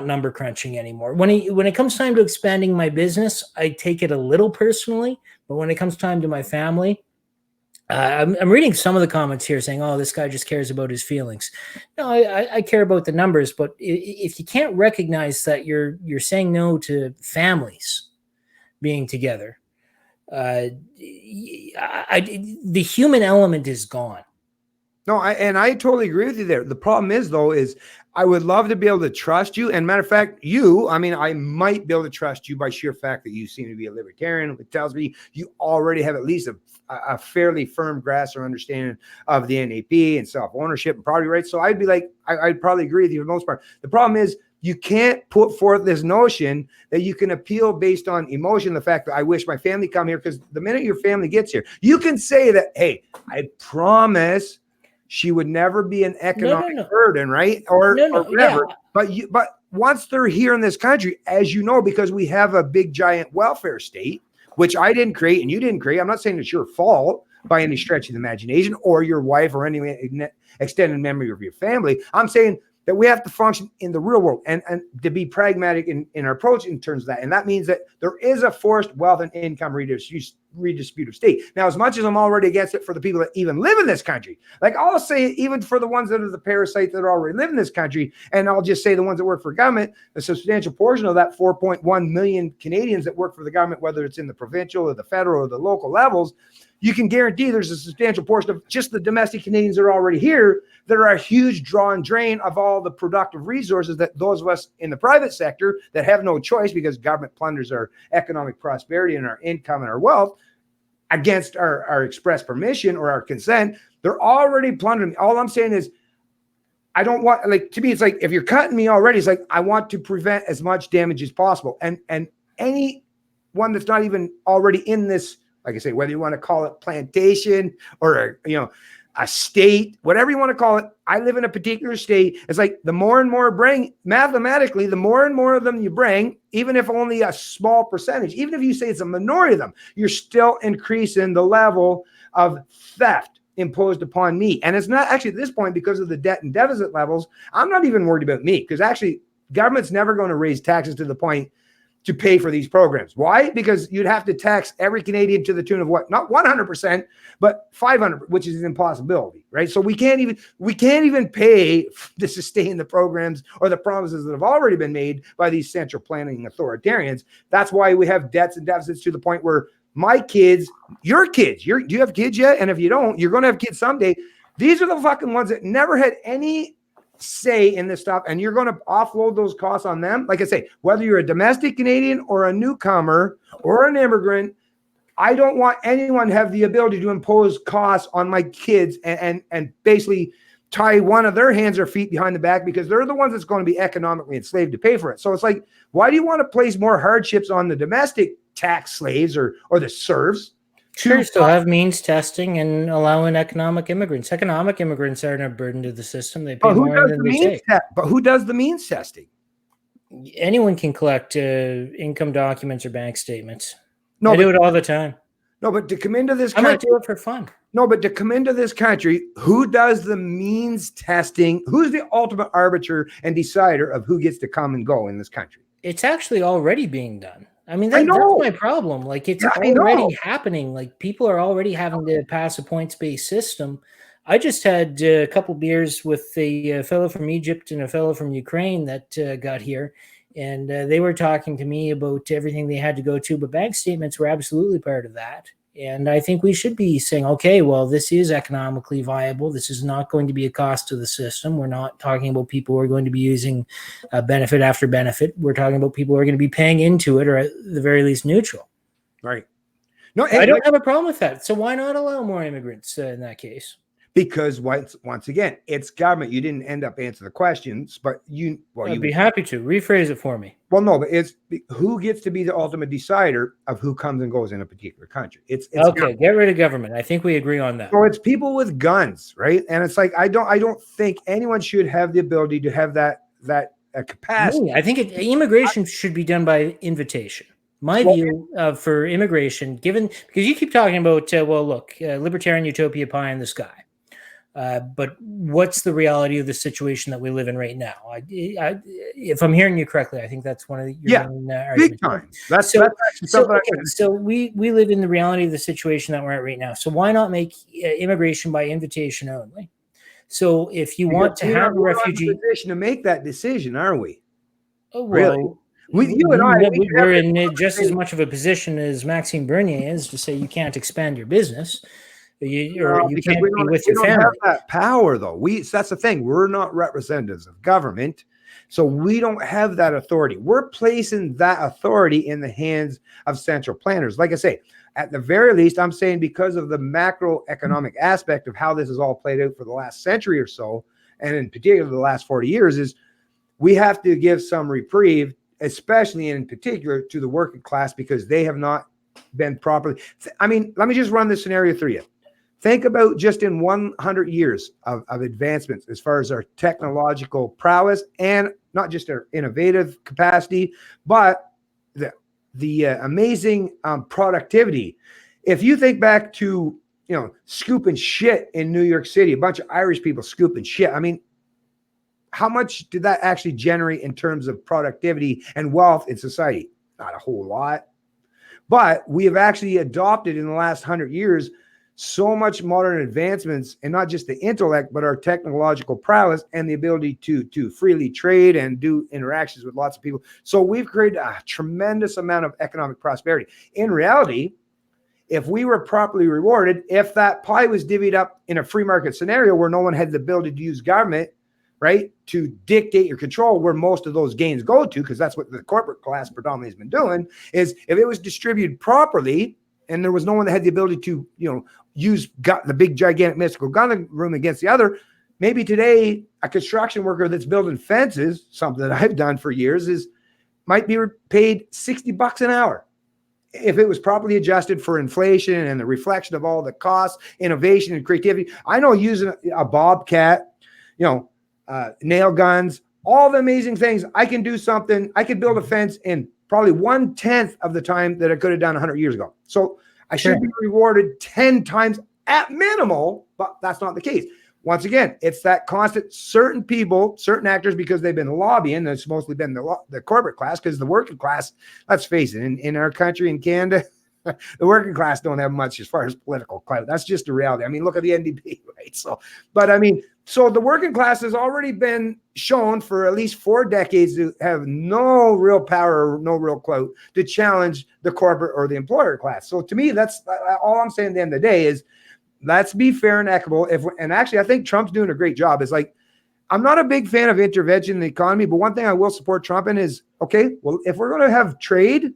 number crunching anymore. When it comes time to expanding my business, I take it a little personally. But when it comes time to my family, I'm reading some of the comments here saying, oh, this guy just cares about his feelings. No, I care about the numbers, but if you can't recognize that you're saying no to families being together, the human element is gone. No, I totally agree with you there. The problem is, though, is I would love to be able to trust you. And matter of fact, I might be able to trust you by sheer fact that you seem to be a libertarian. It tells me you already have at least a fairly firm grasp or understanding of the NAP and self-ownership and property rights. So I'd be like, I'd probably agree with you for the most part. The problem is you can't put forth this notion that you can appeal based on emotion, the fact that I wish my family come here, because the minute your family gets here, you can say that, hey, I promise she would never be an economic burden, right? Or whatever. Yeah. But once they're here in this country, as you know, because we have a big giant welfare state, which I didn't create and you didn't create. I'm not saying it's your fault by any stretch of the imagination, or your wife or any extended member of your family. I'm saying that we have to function in the real world and to be pragmatic in our approach in terms of that. And that means that there is a forced wealth and income redistributive state. Now, as much as I'm already against it for the people that even live in this country, like I'll say even for the ones that are the parasites that already live in this country, and I'll just say the ones that work for government, a substantial portion of that 4.1 million Canadians that work for the government, whether it's in the provincial or the federal or the local levels, you can guarantee there's a substantial portion of just the domestic Canadians that are already here that are a huge draw and drain of all the productive resources that those of us in the private sector that have no choice because government plunders our economic prosperity and our income and our wealth against our express permission or our consent. They're already plundering. All I'm saying is I don't want, like, to me, it's like if you're cutting me already, it's like I want to prevent as much damage as possible. And any one that's not even already in this, like I say, whether you want to call it plantation or, a state, whatever you want to call it. I live in a particular state. It's like the more and more bring, mathematically, the more and more of them you bring, even if only a small percentage, even if you say it's a minority of them, you're still increasing the level of theft imposed upon me. And it's not actually at this point, because of the debt and deficit levels, I'm not even worried about me, because actually government's never going to raise taxes to the point to pay for these programs. Why? Because you'd have to tax every Canadian to the tune of what? Not 100%, but 500, which is an impossibility, right? So we can't even pay to sustain the programs or the promises that have already been made by these central planning authoritarians. That's why we have debts and deficits to the point where my kids, your kids, do you have kids yet? And if you don't, you're going to have kids someday. These are the fucking ones that never had any say in this stuff, and you're going to offload those costs on them. Like I say, whether you're a domestic Canadian or a newcomer or an immigrant, I don't want anyone to have the ability to impose costs on my kids and basically tie one of their hands or feet behind the back, because they're the ones that's going to be economically enslaved to pay for it. So it's like, why do you want to place more hardships on the domestic tax slaves or the serfs? Sure, still have means testing and allowing economic immigrants. Economic immigrants aren't a burden to the system. They pay more than they take. But who does the means testing? Anyone can collect income documents or bank statements. No, I do it all the time. No, but to come into this I might do it for fun. No, but to come into this country, who does the means testing? Who's the ultimate arbiter and decider of who gets to come and go in this country? It's actually already being done. I mean, that's my problem. Like, it's already happening. Like, people are already having to pass a points-based system. I just had a couple beers with a fellow from Egypt and a fellow from Ukraine that got here, and they were talking to me about everything they had to go to, but bank statements were absolutely part of that. And I think we should be saying, okay, well, this is economically viable. This is not going to be a cost to the system. We're not talking about people who are going to be using benefit after benefit. We're talking about people who are going to be paying into it, or at the very least neutral. Right. No, I don't have a problem with that. So why not allow more immigrants in that case? Because once again, it's government. You didn't end up answering the questions, but I'd be happy to rephrase it for me. Well, no, but it's who gets to be the ultimate decider of who comes and goes in a particular country. It's okay. Government. Get rid of government. I think we agree on that. So it's people with guns, right? And it's like I don't think anyone should have the ability to have that capacity. I think immigration should be done by invitation. My view for immigration, because you keep talking about libertarian utopia pie in the sky. But what's the reality of the situation that we live in right now? If I'm hearing you correctly, I think that's one of your main arguments. Big time. So we live in the reality of the situation that we're at right now. So why not make immigration by invitation only? So if you want to have a refugee, in a position to make that decision, are we? Oh, well, really? You and I, we're in just as much of a position as Maxime Bernier is to say you can't expand your business. You can't be with your family. We don't have that power, though. That's the thing. We're not representatives of government, so we don't have that authority. We're placing that authority in the hands of central planners. Like I say, at the very least, I'm saying because of the macroeconomic aspect of how this has all played out for the last century or so, and in particular the last 40 years, is we have to give some reprieve, especially in particular to the working class, because they have not been properly. I mean, let me just run this scenario through you. Think about just in 100 years of advancements as far as our technological prowess, and not just our innovative capacity, but the amazing productivity. If you think back to, scooping shit in New York City, a bunch of Irish people scooping shit. I mean, how much did that actually generate in terms of productivity and wealth in society? Not a whole lot. But we have actually adopted in the last 100 years so much modern advancements, and not just the intellect, but our technological prowess and the ability to freely trade and do interactions with lots of people. So we've created a tremendous amount of economic prosperity. In reality, if we were properly rewarded, if that pie was divvied up in a free market scenario where no one had the ability to use government, right, to dictate or control where most of those gains go to, because that's what the corporate class predominantly has been doing, is if it was distributed properly and there was no one that had the ability to, use the big, gigantic, mystical gun room against the other, maybe today a construction worker that's building fences, something that I've done for years, might be paid $60 an hour. if it was properly adjusted for inflation and the reflection of all the costs, innovation, and creativity. I know using a bobcat, nail guns, all the amazing things. I can do something. I could build a fence in probably 1/10 of the time that I could have done 100 years ago. So I should be rewarded 10 times at minimal, but that's not the case. Once again, it's that constant certain people, certain actors, because they've been lobbying. It's mostly been the corporate class, because the working class, let's face it, in our country, in Canada, the working class don't have much as far as political clout. That's just the reality. I mean, look at the NDP, right? So the working class has already been shown for at least 4 decades to have no real power, no real clout to challenge the corporate or the employer class. So to me, that's all I'm saying at the end of the day is, let's be fair and equitable. And actually, I think Trump's doing a great job. It's like, I'm not a big fan of intervention in the economy, but one thing I will support Trump in is, okay, well, if we're going to have trade,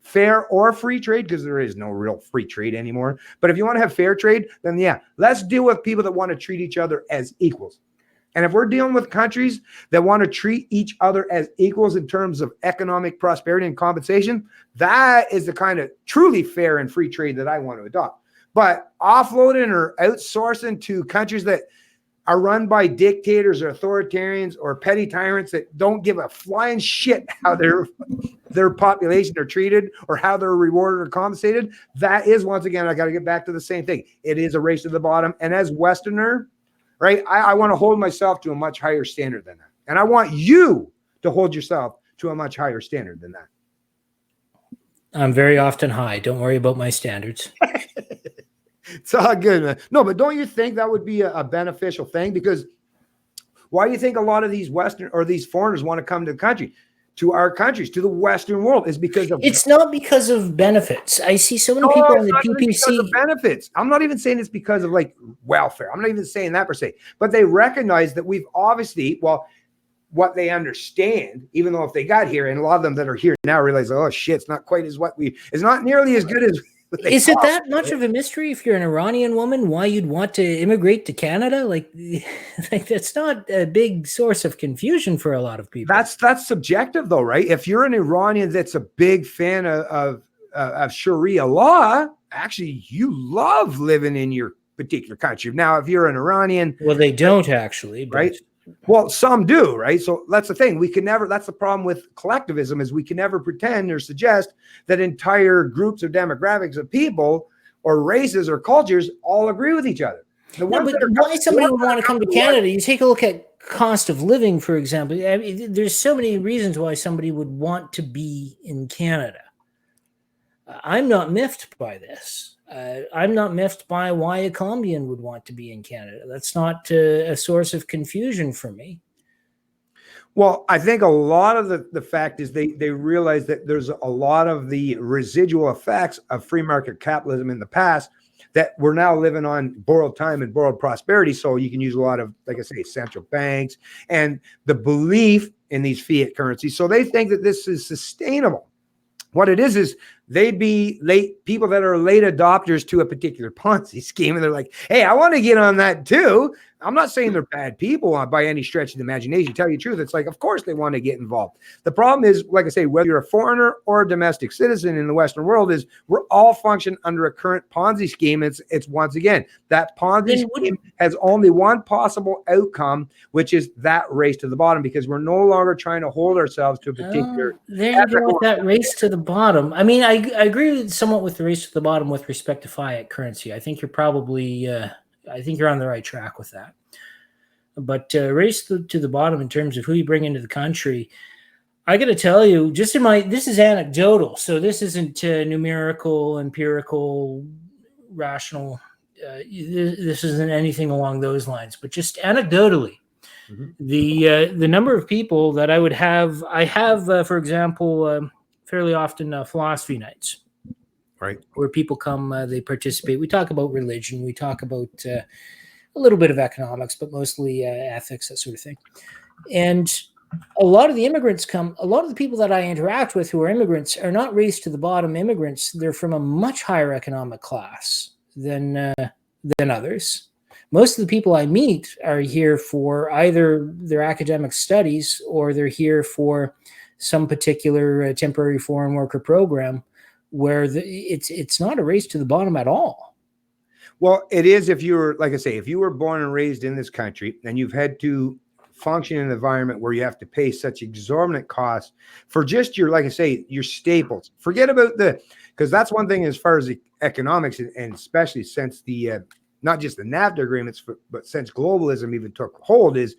fair or free trade, because there is no real free trade anymore. But if you want to have fair trade, then yeah, let's deal with people that want to treat each other as equals. And if we're dealing with countries that want to treat each other as equals in terms of economic prosperity and compensation, that is the kind of truly fair and free trade that I want to adopt. But offloading or outsourcing to countries that are run by dictators or authoritarians or petty tyrants that don't give a flying shit how their population are treated or how they're rewarded or compensated, that is, once again, I got to get back to the same thing. It is a race to the bottom. And as Westerner, right, I want to hold myself to a much higher standard than that. And I want you to hold yourself to a much higher standard than that. I'm very often high. Don't worry about my standards. It's all good, man. No, but don't you think that would be a beneficial thing? Because why do you think a lot of these Western or these foreigners want to come to the country, to our countries, to the Western world? Is because of it's not because of benefits. I see so many people in the PPC benefits. I'm not even saying it's because of like welfare. I'm not even saying that per se. But they recognize that we've obviously, well, what they understand, even though if they got here, and a lot of them that are here now realize, oh shit, it's not quite as it's not nearly as good as. Is it that much of a mystery if you're an Iranian woman why you'd want to immigrate to Canada? Like that's not a big source of confusion for a lot of people. That's subjective though, right? If you're an Iranian that's a big fan of Sharia law, actually you love living in your particular country. Now, if you're an Iranian, well, they don't actually, but... right? Well, some do, right? So that's the thing. We can never, that's the problem with collectivism, is we can never pretend or suggest that entire groups or demographics of people or races or cultures all agree with each other. No, but why somebody would want to come to Canada? You take a look at cost of living, for example. I mean, there's so many reasons why somebody would want to be in Canada. I'm not miffed by this. I'm not miffed by why a Colombian would want to be in Canada. That's not a source of confusion for me. Well, I think a lot of the fact is they realize that there's a lot of the residual effects of free market capitalism in the past that we're now living on borrowed time and borrowed prosperity. So you can use a lot of, like I say, central banks and the belief in these fiat currencies. So they think that this is sustainable. What it is they'd be people that are late adopters to a particular Ponzi scheme. And they're like, hey, I want to get on that too. I'm not saying they're bad people by any stretch of the imagination. Tell you the truth, it's like, of course they want to get involved. The problem is, like I say, whether you're a foreigner or a domestic citizen in the Western world, is we're all function under a current Ponzi scheme. It's once again, that Ponzi scheme has only one possible outcome, which is that race to the bottom, because we're no longer trying to hold ourselves to a particular. There you go with that race to the bottom. I mean, I agree somewhat with the race to the bottom with respect to fiat currency. I think you're probably, I think you're on the right track with that. But race to the bottom in terms of who you bring into the country, I got to tell you, just in this is anecdotal, so this isn't numerical, empirical, rational. This isn't anything along those lines. But just anecdotally, the number of people that I have, for example, fairly often philosophy nights. Right. Where people come, they participate. We talk about religion. We talk about a little bit of economics, but mostly ethics, that sort of thing. And a lot of the immigrants come, a lot of the people that I interact with who are immigrants are not raised to the bottom immigrants. They're from a much higher economic class than others. Most of the people I meet are here for either their academic studies or they're here for some particular temporary foreign worker program, where it's not a race to the bottom at all. Well, it is if you were, like I say, if you were born and raised in this country and you've had to function in an environment where you have to pay such exorbitant costs for just your, like I say, your staples. Forget about because that's one thing as far as the economics, and especially since the, not just the NAFTA agreements, but since globalism even took hold, is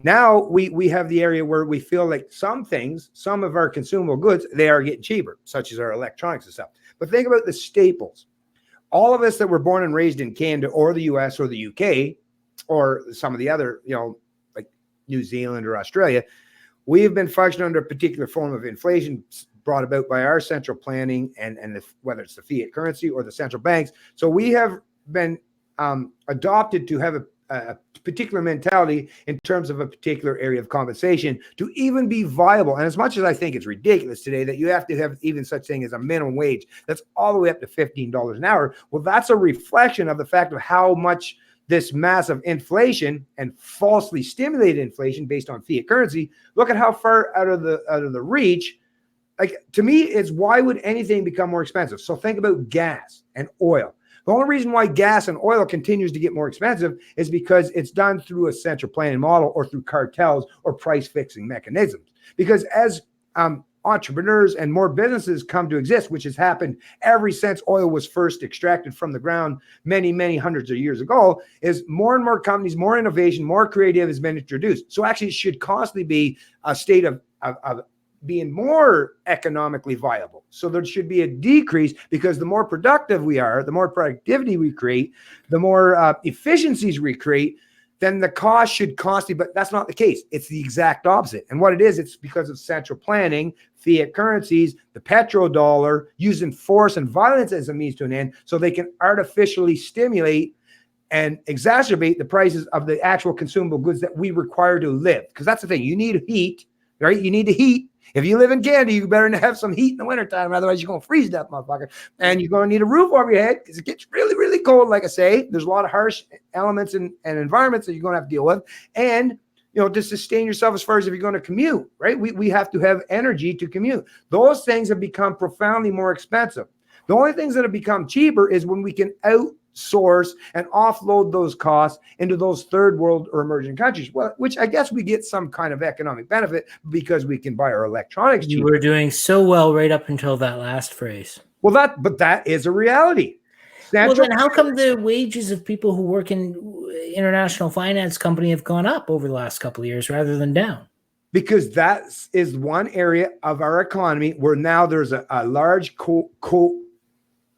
now we have the area where we feel like some things, some of our consumable goods, they are getting cheaper, such as our electronics and stuff. But think about the staples. All of us that were born and raised in Canada or the US or the UK or some of the other, like New Zealand or Australia, we have been functioning under a particular form of inflation brought about by our central planning and whether it's the fiat currency or the central banks. So we have been adopted to have a particular mentality in terms of a particular area of compensation to even be viable. And as much as I think it's ridiculous today that you have to have even such thing as a minimum wage that's all the way up to $15 an hour, well, that's a reflection of the fact of how much this massive inflation and falsely stimulated inflation based on fiat currency, look at how far out of the reach. Like, to me, it's why would anything become more expensive? So think about gas and oil. The only reason why gas and oil continues to get more expensive is because it's done through a central planning model or through cartels or price fixing mechanisms. Because as entrepreneurs and more businesses come to exist, which has happened ever since oil was first extracted from the ground many, many hundreds of years ago, is more and more companies, more innovation, more creative has been introduced. So actually it should constantly be a state of being more economically viable. So there should be a decrease, because the more productive we are, the more productivity we create, the more efficiencies we create, then the cost should constantly, but that's not the case. It's the exact opposite. And what it is, it's because of central planning, fiat currencies, the petrodollar, using force and violence as a means to an end, so they can artificially stimulate and exacerbate the prices of the actual consumable goods that we require to live. Because that's the thing, you need heat, right? You need to heat. If you live in Canada, you better have some heat in the wintertime. Otherwise, you're going to freeze that motherfucker. And you're going to need a roof over your head because it gets really, really cold. Like I say, there's a lot of harsh elements and environments that you're going to have to deal with. And, to sustain yourself as far as if you're going to commute, right? We have to have energy to commute. Those things have become profoundly more expensive. The only things that have become cheaper is when we can outsource and offload those costs into those third world or emerging countries, which I guess we get some kind of economic benefit because we can buy our electronics cheaper. You were doing so well right up until that last phrase. Well, but that is a reality. Well, then how come the wages of people who work in international finance company have gone up over the last couple of years rather than down? Because that is one area of our economy where now there's a large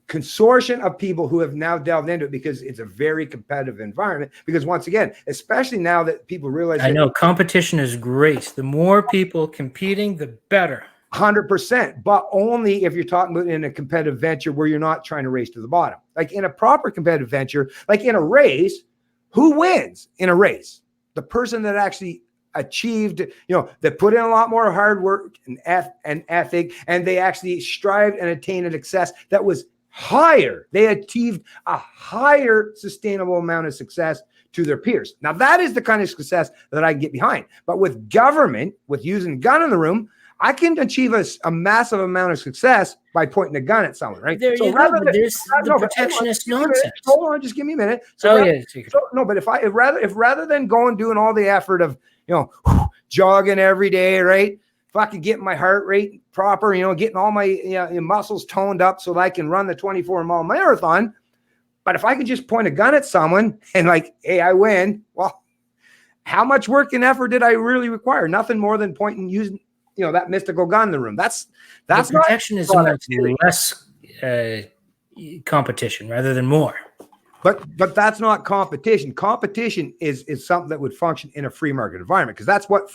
consortium of people who have now delved into it, because it's a very competitive environment. Because once again, especially now that people realize, I know competition is great. The more people competing, the better. 100%, but only if you're talking about in a competitive venture where you're not trying to race to the bottom. Like in a proper competitive venture, like in a race, who wins in a race? The person that actually achieved, that put in a lot more hard work and ethic, and they actually strived and attained a success that was higher. They achieved a higher sustainable amount of success to their peers. Now, that is the kind of success that I can get behind. But with government, with using a gun in the room, I can achieve a massive amount of success by pointing a gun at someone, right? There you go. But there's the protectionist nonsense. Hold on, just give me a minute. But if rather than going doing all the effort of jogging every day, right? If I could get my heart rate proper, getting all my muscles toned up so that I can run the 24-mile marathon. But if I could just point a gun at someone and hey, I win. Well, how much work and effort did I really require? Nothing more than using that mystical gun in the room. That's the protectionism wants less competition rather than more. But that's not competition. Competition is something that would function in a free market environment, because that's what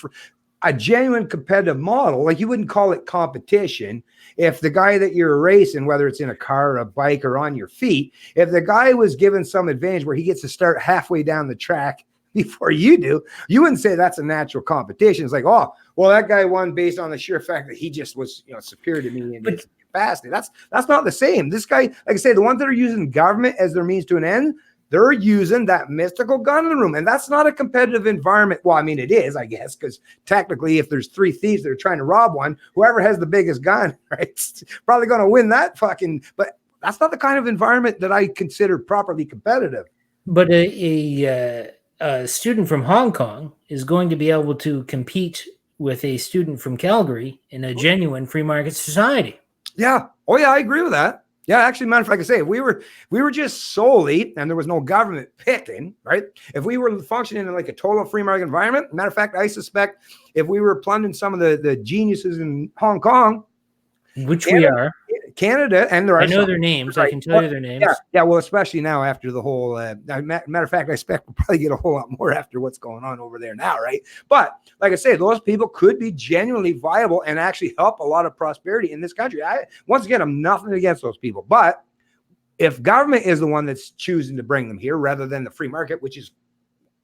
a genuine competitive model, like you wouldn't call it competition if the guy that you're racing, whether it's in a car or a bike or on your feet, if the guy was given some advantage where he gets to start halfway down the track before you do, you wouldn't say that's a natural competition. It's like, oh, well, that guy won based on the sheer fact that he just was superior to me in his capacity. That's not the same. This guy, like I say, the ones that are using government as their means to an end, they're using that mystical gun in the room. And that's not a competitive environment. Well, I mean, it is, I guess, because technically if there's 3 thieves that are trying to rob one, whoever has the biggest gun, right, probably going to win that fucking, but that's not the kind of environment that I consider properly competitive. But a student from Hong Kong is going to be able to compete with a student from Calgary in a genuine free market society. Yeah. Oh, yeah, I agree with that. Yeah, actually, matter of fact, I say, if we were just solely, and there was no government picking, right? If we were functioning in like a total free market environment, matter of fact, I suspect if we were plundering some of the geniuses in Hong Kong, which we are. Canada, and there are I know some, their names. right? I can tell you their names. Yeah. Well, especially now after the whole. Matter of fact, I expect we'll probably get a whole lot more after what's going on over there now, right? But like I say, those people could be genuinely viable and actually help a lot of prosperity in this country. Once again, I'm nothing against those people, but if government is the one that's choosing to bring them here rather than the free market, which is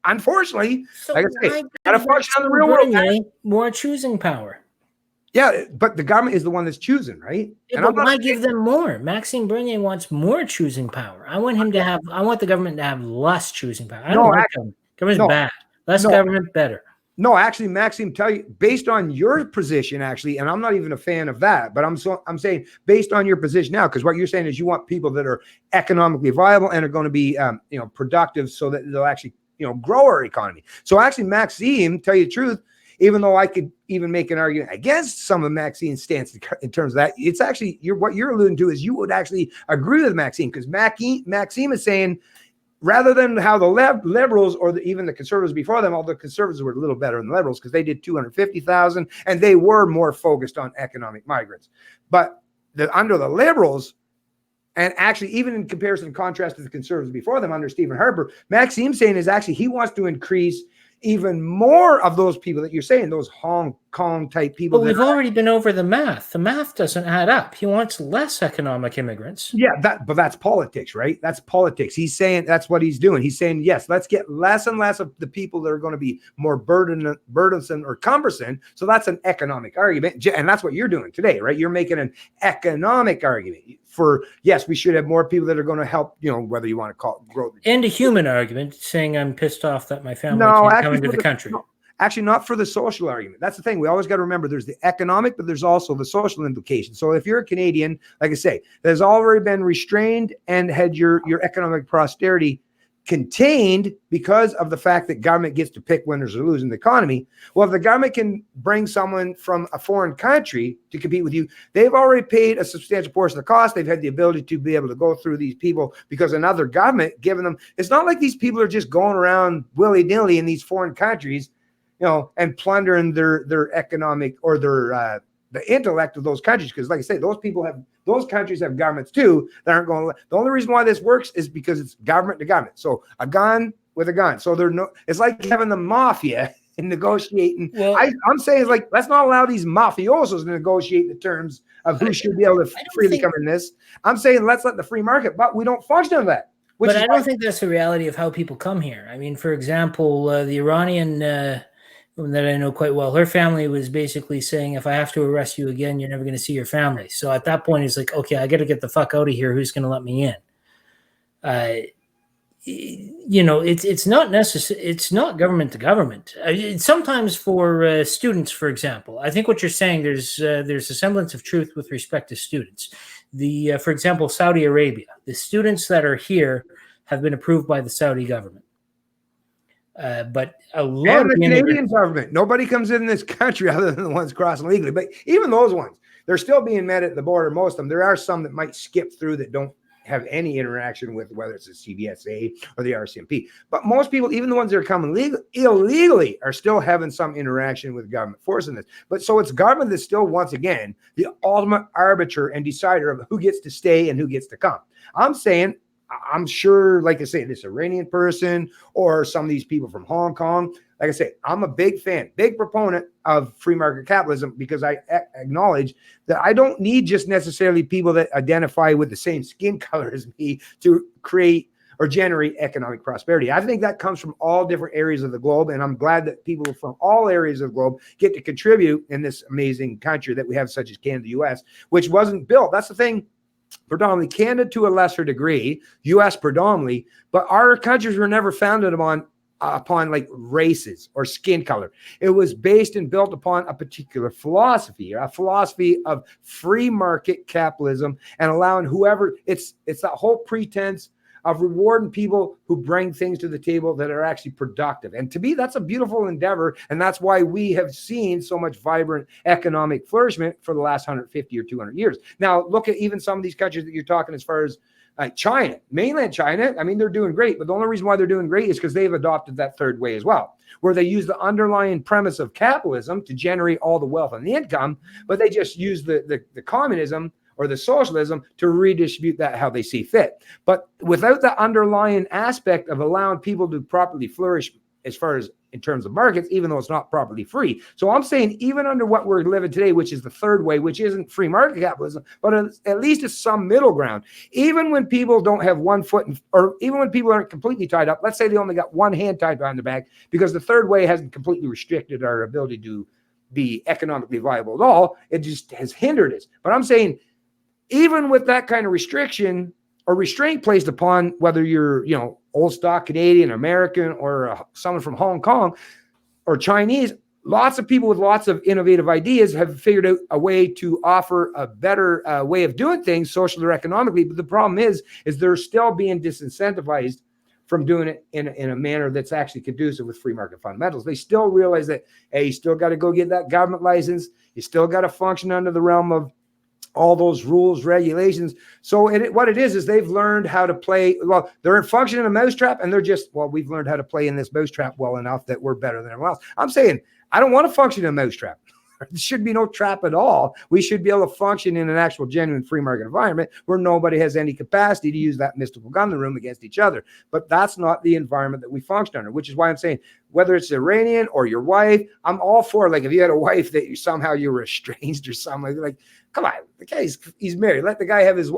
unfortunately, So like I say, got a function of the real world. More choosing power. Yeah, but the government is the one that's choosing, right? Yeah, but why give them more? Maxime Bernier wants more choosing power. I want him to have. I want the government to have less choosing power. I don't like government. Government's bad. Less government, better. No, actually, Maxime, tell you based on your position, actually, and I'm not even a fan of that, but I'm saying based on your position now, because what you're saying is you want people that are economically viable and are going to be, productive, so that they'll actually, grow our economy. So actually, Maxime, tell you the truth, even though I could even make an argument against some of Maxime's stance in terms of that, it's actually what you're alluding to is you would actually agree with Maxime, because Maxime is saying, rather than how the liberals or even the conservatives before them, although the conservatives were a little better than the liberals because they did 250,000 and they were more focused on economic migrants. But under the liberals, and actually even in comparison and contrast to the conservatives before them under Stephen Harper, Maxime saying is actually he wants to increase even more of those people that you're saying, those Hong Kong type people. But we've already been over the math. The math doesn't add up. He wants less economic immigrants. Yeah, but that's politics, right? That's politics. He's saying that's what he's doing. He's saying, yes, let's get less and less of the people that are going to be more burdensome or cumbersome. So that's an economic argument. And that's what you're doing today, right? You're making an economic argument for, yes, we should have more people that are going to help, whether you want to call it growth. And a human argument saying I'm pissed off that my family can't come into the country. No, actually, not for the social argument. That's the thing. We always got to remember there's the economic, but there's also the social implications. So if you're a Canadian, like I say, there's already been restrained and had your economic prosperity contained because of the fact that government gets to pick winners or losing the economy. Well, if the government can bring someone from a foreign country to compete with you, they've already paid a substantial portion of the cost. They've had the ability to be able to go through these people because another government giving them, it's not like these people are just going around willy-nilly in these foreign countries, and plundering their economic or their the intellect of those countries. Because like I say, those countries have governments too that aren't going to. The only reason why this works is because it's government to government. So a gun with a gun. So it's like having the mafia and negotiating. Well, I'm saying it's like, let's not allow these mafiosos to negotiate the terms of who should be able to freely come in this. I'm saying let's let the free market, but we don't function on that. But I don't think that's the reality of how people come here. I mean, for example, the Iranian that I know quite well, her family was basically saying, if I have to arrest you again, you're never going to see your family. So at that point, it's like, okay, I got to get the fuck out of here. Who's going to let me in? It's not necessary. It's not government to government. Sometimes for students, for example, I think what you're saying, there's a semblance of truth with respect to students. For example, Saudi Arabia, the students that are here have been approved by the Saudi government. But a lot of the Canadian government, nobody comes in this country other than the ones crossing legally. But even those ones, they're still being met at the border. Most of them. There are some that might skip through that don't have any interaction with whether it's the CBSA or the RCMP. But most people, even the ones that are coming illegally, are still having some interaction with government forcing this. But so it's government that's still, once again, the ultimate arbiter and decider of who gets to stay and who gets to come. I'm sure, like I say, this Iranian person or some of these people from Hong Kong, like I say, I'm a big fan, big proponent of free market capitalism because I acknowledge that I don't need just necessarily people that identify with the same skin color as me to create or generate economic prosperity. I think that comes from all different areas of the globe, and I'm glad that people from all areas of the globe get to contribute in this amazing country that we have, such as Canada, the U.S., which wasn't built. That's the thing. predominantly Canada to a lesser degree, US predominantly, but our countries were never founded upon like races or skin color. It was based and built upon a particular philosophy, a philosophy of free market capitalism and allowing whoever, it's that whole pretense of rewarding people who bring things to the table that are actually productive. And to me, that's a beautiful endeavor. And that's why we have seen so much vibrant economic flourishment for the last 150 or 200 years. Now, look at even some of these countries that you're talking as far as China, mainland China. I mean, they're doing great, but the only reason why they're doing great is because they've adopted that third way as well, where they use the underlying premise of capitalism to generate all the wealth and the income, but they just use the communism or the socialism to redistribute that how they see fit. But without the underlying aspect of allowing people to properly flourish as far as in terms of markets, even though it's not properly free. So I'm saying even under what we're living today, which is the third way, which isn't free market capitalism, but at least it's some middle ground. Even when people don't have one foot, or even when people aren't completely tied up, let's say they only got one hand tied behind their back, because the third way hasn't completely restricted our ability to be economically viable at all. It just has hindered us. But I'm saying, even with that kind of restriction or restraint placed upon whether you're, old stock Canadian, American, or someone from Hong Kong or Chinese, lots of people with lots of innovative ideas have figured out a way to offer a better way of doing things socially or economically. But the problem is they're still being disincentivized from doing it in a manner that's actually conducive with free market fundamentals. They still realize that, hey, you still got to go get that government license. You still got to function under the realm of all those rules, regulations. So what it is they've learned how to play. Well, they're functioning in a mousetrap, and they're just, we've learned how to play in this mousetrap well enough that we're better than everyone else. I'm saying I don't want to function in a mousetrap. There should be no trap at all. We should be able to function in an actual genuine free market environment where nobody has any capacity to use that mystical gun in the room against each other. But that's not the environment that we function under, which is why I'm saying whether it's Iranian or your wife, I'm all for, like, if you had a wife that you were estranged or something, like, come on, the guy's he's married. Let the guy have his.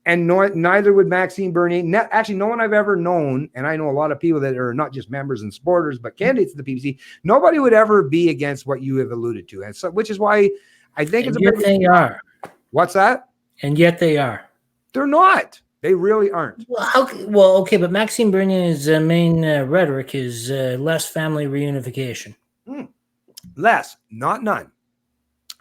And neither would Maxime Bernier. Actually, no one I've ever known, and I know a lot of people that are not just members and supporters, but candidates of the PPC, nobody would ever be against what you have alluded to. And so, which is why I think and it's they are. What's that? And yet they are. They're not. They really aren't. Well, okay, but Maxime Bernier's main rhetoric is less family reunification. Less, not none.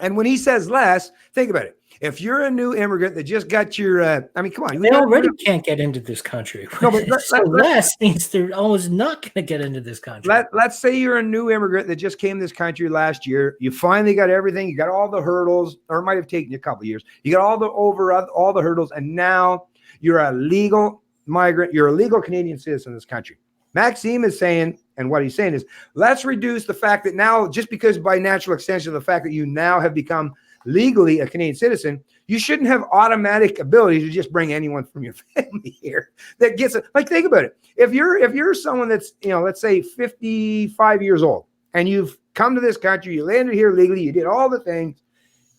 And when he says less, think about it. If you're a new immigrant that just got your, come on. They already can't get into this country. No, but less means they're always not going to get into this country. Let's say you're a new immigrant that just came to this country last year. You finally got everything. You got all the hurdles, or it might have taken you a couple of years. You got all the hurdles, and now you're a legal migrant. You're a legal Canadian citizen in this country. Maxime is saying, and what he's saying is, let's reduce the fact that now, just because by natural extension of the fact that you now have become legally a Canadian citizen, you shouldn't have automatic ability to just bring anyone from your family here that gets it. Like, think about it. If you're someone that's, let's say 55 years old, and you've come to this country, you landed here legally, you did all the things,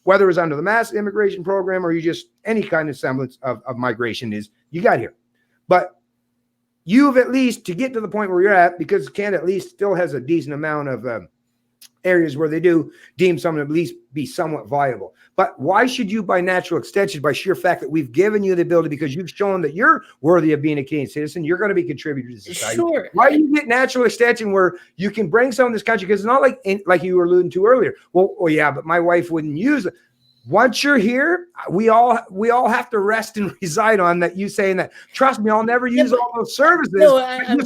whether it was under the mass immigration program or you just any kind of semblance of migration, is you got here. But you've at least, to get to the point where you're at, because Canada at least still has a decent amount of areas where they do deem someone to at least be somewhat viable. But why should you, by natural extension, by sheer fact that we've given you the ability, because you've shown that you're worthy of being a Canadian citizen, you're going to be contributing to society? Sure. Why do you get natural extension where you can bring someone to this country? Because it's not like you were alluding to earlier. Well, yeah, but my wife wouldn't use it. Once you're here, we all have to rest and reside on that. You saying that, trust me, I'll never use all those services. No, I'm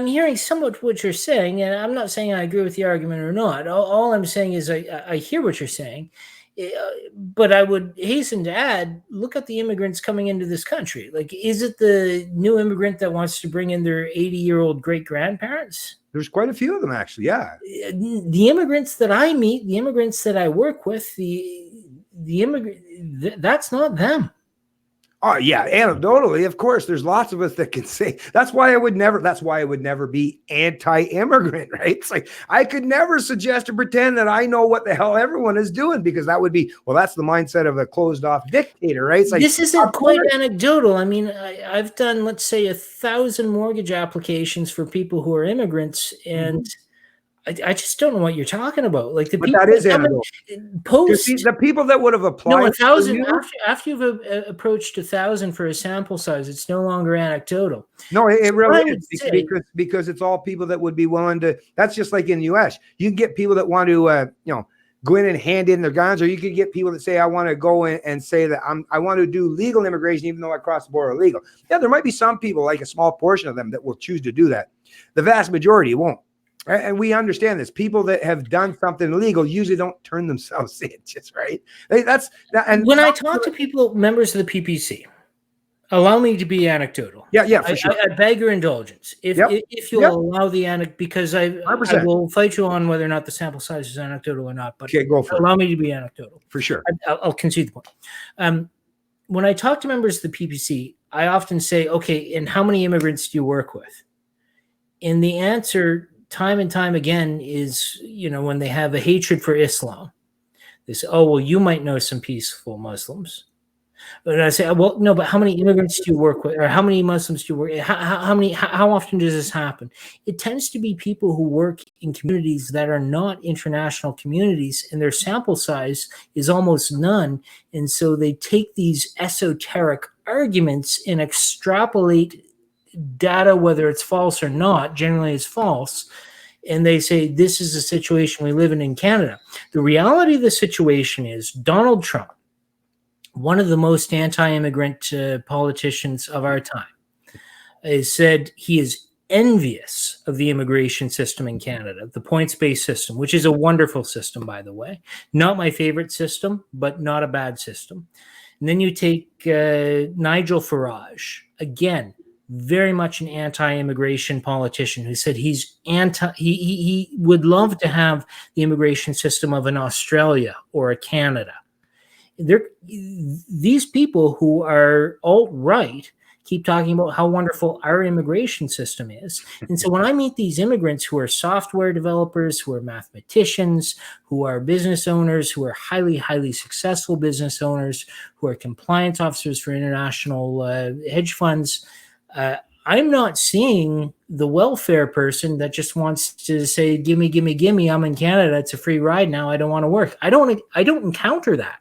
hearing somewhat what you're saying, and I'm not saying I agree with the argument or not. All I'm saying is I hear what you're saying, but I would hasten to add, look at the immigrants coming into this country. Like, is it the new immigrant that wants to bring in their 80-year-old great-grandparents? There's quite a few of them, actually. Yeah. The immigrants that I meet, the immigrants that I work with, that's not them. Oh yeah, anecdotally, of course, there's lots of us that can say. That's why I would never be anti-immigrant, right? It's like I could never suggest or pretend that I know what the hell everyone is doing, because that would be, that's the mindset of a closed-off dictator, right? It's like, this isn't quite anecdotal. I mean, I've done, let's say, 1,000 mortgage applications for people who are immigrants, and I just don't know what you're talking about. Like the But people that is that come anecdotal. in, You post see, the people that would have applied no, for 1,000 you, after you've approached 1,000 for a sample size, it's no longer anecdotal. no, it So what really I is would say, because it's all people that would be willing to. That's just like in the U.S. You can get people that want to, go in and hand in their guns, or you could get people that say, "I want to go in and say that I want to do legal immigration, even though I cross the border illegal." Yeah, there might be some people, like a small portion of them, that will choose to do that. The vast majority won't. And we understand this. People that have done something illegal usually don't turn themselves in, just right. That's and when I talk to people, members of the PPC, allow me to be anecdotal. yeah, I, for sure. I beg your indulgence. Yep, If you'll yep, allow the anecdote, because I 100%. will fight you on whether or not the sample size is anecdotal or not. But Okay, go for it. allow me to be anecdotal. For sure. I'll concede the point. When I talk to members of the PPC, I often say, "Okay, and how many immigrants do you work with?" And the answer, time and time again, is when they have a hatred for Islam, they say, "Oh, well, you might know some peaceful Muslims." And I say, "Well, no, but how many immigrants do you work with, or how many Muslims do you work? How often does this happen?" It tends to be people who work in communities that are not international communities, and their sample size is almost none. And so they take these esoteric arguments and extrapolate data, whether it's false or not. Generally, it's false. And they say, this is the situation we live in Canada. The reality of the situation is Donald Trump, one of the most anti-immigrant politicians of our time, has said he is envious of the immigration system in Canada, the points-based system, which is a wonderful system, by the way. Not my favorite system, but not a bad system. And then you take Nigel Farage, again, very much an anti-immigration politician, who said he would love to have the immigration system of an Australia or a Canada. These people who are alt-right keep talking about how wonderful our immigration system is. And so when I meet these immigrants who are software developers, who are mathematicians, who are business owners, who are highly, highly successful business owners, who are compliance officers for international hedge funds, I'm not seeing the welfare person that just wants to say, gimme, gimme, gimme, I'm in Canada, it's a free ride now, I don't want to work. I don't encounter that.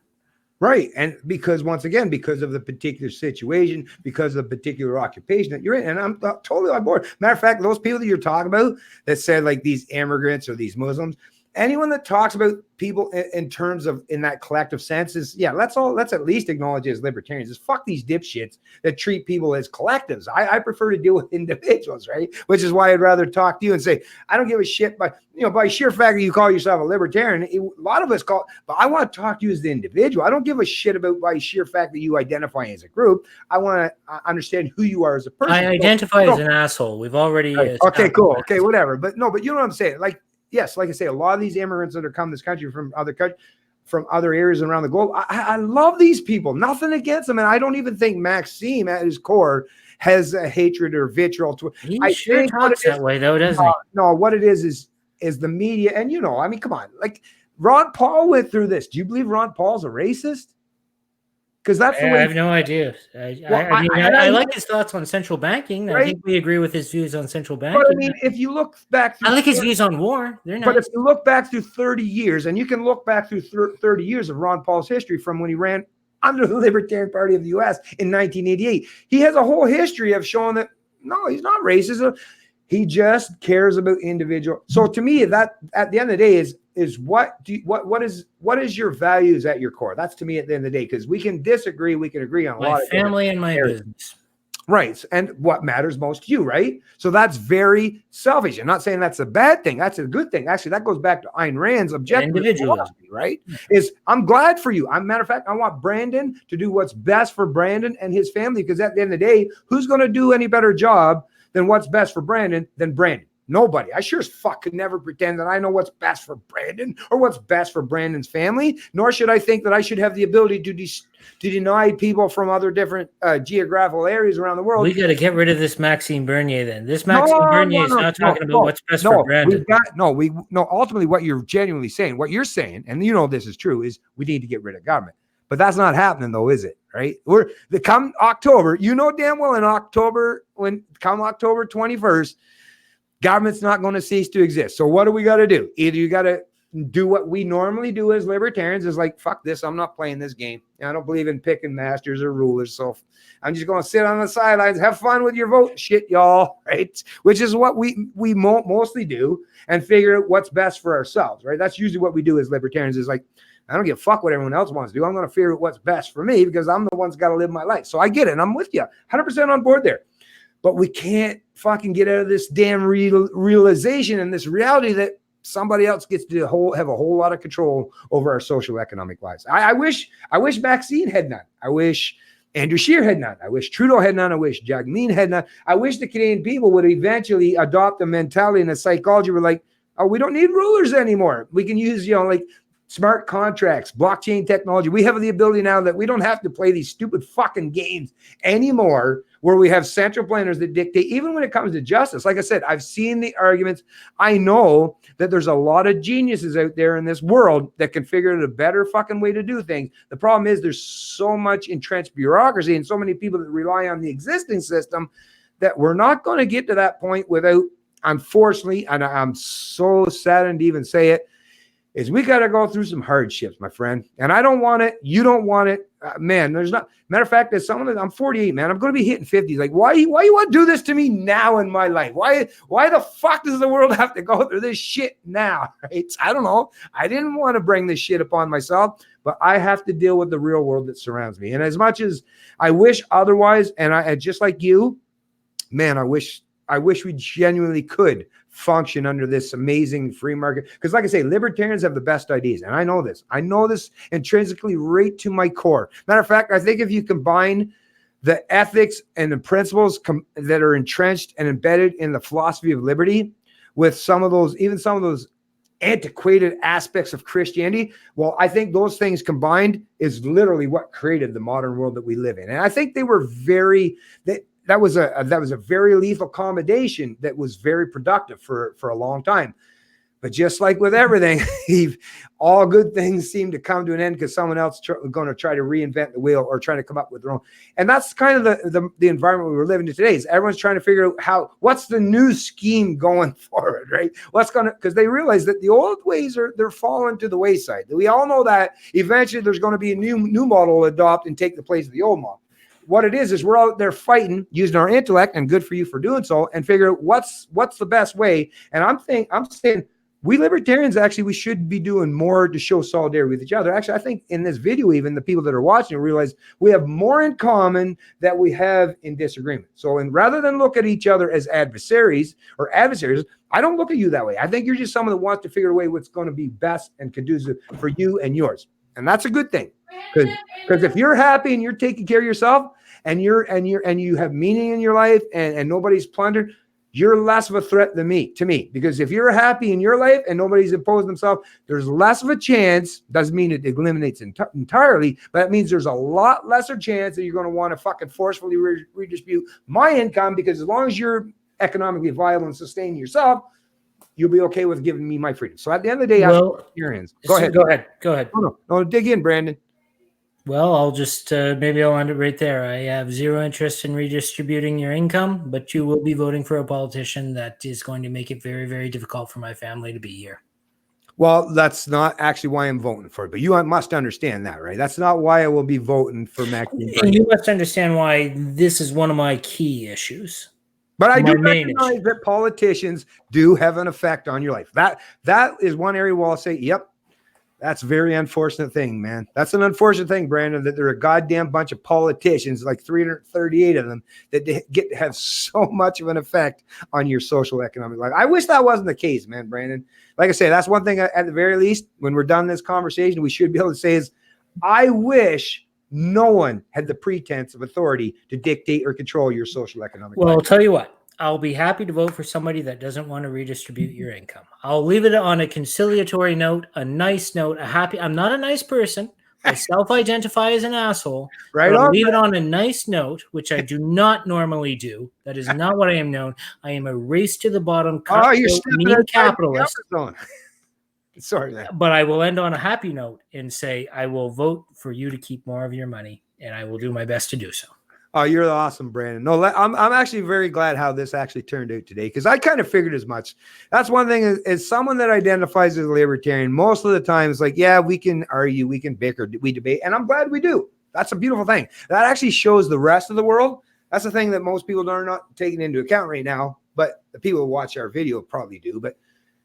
Right. And because once again, because of the particular situation, because of the particular occupation that you're in, and I'm totally on board. Matter of fact, those people that you're talking about that said like these immigrants or these Muslims, anyone that talks about people in terms of in that collective sense is, yeah, let's at least acknowledge as libertarians is fuck these dipshits that treat people as collectives. I prefer to deal with individuals, right? Which is why I'd rather talk to you and say, I don't give a shit, but by sheer fact that you call yourself a libertarian, a lot of us call, but I want to talk to you as the individual. I don't give a shit about by sheer fact that you identify as a group. I want to understand who you are as a person. I identify as an asshole. We've already okay, cool. Okay, whatever. But no, but you know what I'm saying? Like, yes, like I say, a lot of these immigrants that are coming to this country from other areas around the globe, I love these people. Nothing against them, and I don't even think Maxime at his core has a hatred or vitriol to it. He sure talks that way, though, doesn't he? No, what it is the media, and I mean, come on, like Ron Paul went through this. Do you believe Ron Paul's a racist? Because that's the way. I have no idea. I like his thoughts on central banking. Right? I think we agree with his views on central banking. But I mean, if you look back, I like his views on war. They're nice. But if you look back through 30 years, and you can look back through 30 years of Ron Paul's history from when he ran under the Libertarian Party of the U.S. in 1988, he has a whole history of showing that no, he's not racist. He just cares about individual. So to me, that at the end of the day is what is your values at your core? That's to me at the end of the day, because we can disagree, we can agree on a lot of family and my business. Right. And what matters most to you, right? So that's very selfish. I'm not saying that's a bad thing. That's a good thing. Actually, that goes back to Ayn Rand's objective philosophy, right? Is I'm glad for you. Matter of fact, I want Brandon to do what's best for Brandon and his family, because at the end of the day, who's going to do any better job than what's best for Brandon than Brandon? Nobody. I sure as fuck could never pretend that I know what's best for Brandon or what's best for Brandon's family, nor should I think that I should have the ability to deny people from other different geographical areas around the world. We got to get rid of this Maxime Bernier then. This Maxime Bernier is not talking about what's best for Brandon. Ultimately what you're genuinely saying, what you're saying, and this is true, is we need to get rid of government. But that's not happening though, is it? Right? Come October, damn well in October, come October 21st, Government's not going to cease to exist. So what do we got to do? Either you got to do what we normally do as libertarians, is like, fuck this, I'm not playing this game. I don't believe in picking masters or rulers. So I'm just going to sit on the sidelines, have fun with your vote shit, y'all, right? Which is what we mostly do, and figure out what's best for ourselves, right? That's usually what we do as libertarians, is like, I don't give a fuck what everyone else wants to do. I'm going to figure out what's best for me, because I'm the one's got to live my life. So I get it, and I'm with you 100% on board there. But we can't fucking get out of this damn realization and this reality that somebody else gets to have a whole lot of control over our social economic lives. I wish Maxine had none. I wish Andrew Scheer had none. I wish Trudeau had none. I wish Jagmeet had none. I wish the Canadian people would eventually adopt a mentality and a psychology where, like, oh, we don't need rulers anymore. We can use, like, smart contracts, blockchain technology. We have the ability now that we don't have to play these stupid fucking games anymore, where we have central planners that dictate, even when it comes to justice. Like I said, I've seen the arguments. I know that there's a lot of geniuses out there in this world that can figure out a better fucking way to do things. The problem is there's so much entrenched bureaucracy and so many people that rely on the existing system that we're not going to get to that point without, unfortunately, and I'm so saddened to even say it, is we got to go through some hardships, my friend. And I don't want it. You don't want it. Man, there's not. Matter of fact, there's someone that I'm 48, man. I'm going to be hitting 50. Like, why you want to do this to me now in my life? Why the fuck does the world have to go through this shit now? Right? I don't know. I didn't want to bring this shit upon myself, but I have to deal with the real world that surrounds me. And as much as I wish otherwise, and I just like you, man, I wish we genuinely could function under this amazing free market. Because like I say, libertarians have the best ideas. And I know this. I know this intrinsically right to my core. Matter of fact, I think if you combine the ethics and the principles that are entrenched and embedded in the philosophy of liberty with some of those antiquated aspects of Christianity, well, I think those things combined is literally what created the modern world that we live in. And I think they were that was a very lethal combination that was very productive for a long time. But just like with everything, all good things seem to come to an end because someone else going to try to reinvent the wheel or try to come up with their own. And that's kind of the environment we were living in today. Is everyone's trying to figure out what's the new scheme going forward, right? Because they realize that the old ways they're falling to the wayside. We all know that eventually there's going to be a new model to adopt and take the place of the old model. What it is we're out there fighting, using our intellect, and good for you for doing so, and figure out what's the best way. And I'm saying we libertarians, actually, we should be doing more to show solidarity with each other. Actually, I think in this video, even the people that are watching realize we have more in common than we have in disagreement. So, and rather than look at each other as adversaries, I don't look at you that way. I think you're just someone that wants to figure a way what's going to be best and conducive for you and yours. And that's a good thing. Because if you're happy and you're taking care of yourself and you have meaning in your life and nobody's plundered, you're less of a threat to me. Because if you're happy in your life and nobody's imposed themselves, there's less of a chance. Doesn't mean it eliminates entirely, but it means there's a lot lesser chance that you're going to want to fucking forcefully redistribute my income, because as long as you're economically viable and sustaining yourself, you'll be okay with giving me my freedom. So at the end of the day, experience. Go ahead. No, dig in, Brandon. Well, I'll just maybe I'll end it right there. I have zero interest in redistributing your income, but you will be voting for a politician that is going to make it very, very difficult for my family to be here. Well, that's not actually why I'm voting for it, but you must understand that, right? That's not why I will be voting for Maxine. And you must understand why this is one of my key issues. But I do recognize that politicians do have an effect on your life. That is one area where I'll say, yep, that's a very unfortunate thing, man. That's an unfortunate thing, Brandon, that there are a goddamn bunch of politicians, like 338 of them, that get to have so much of an effect on your social economic life. I wish that wasn't the case, man, Brandon. Like I say, that's one thing at the very least, when we're done this conversation, we should be able to say is, I wish no one had the pretense of authority to dictate or control your social economic life. Well, I'll tell you what. I'll be happy to vote for somebody that doesn't want to redistribute your income. I'll leave it on a conciliatory note, a nice note, I'm not a nice person. I self-identify as an asshole. Right. I'll leave it on a nice note, which I do not normally do. That is not what I am known. I am a race to the bottom, mean capitalist. Sorry, man. But I will end on a happy note and say I will vote for you to keep more of your money, and I will do my best to do so. Oh, you're awesome, Brandon. No, I'm actually very glad how this actually turned out today because I kind of figured as much. That's one thing is someone that identifies as a libertarian, most of the time it's like, yeah, we can argue, we can bicker, we debate, and I'm glad we do. That's a beautiful thing. That actually shows the rest of the world. That's the thing that most people are not taking into account right now, but the people who watch our video probably do. But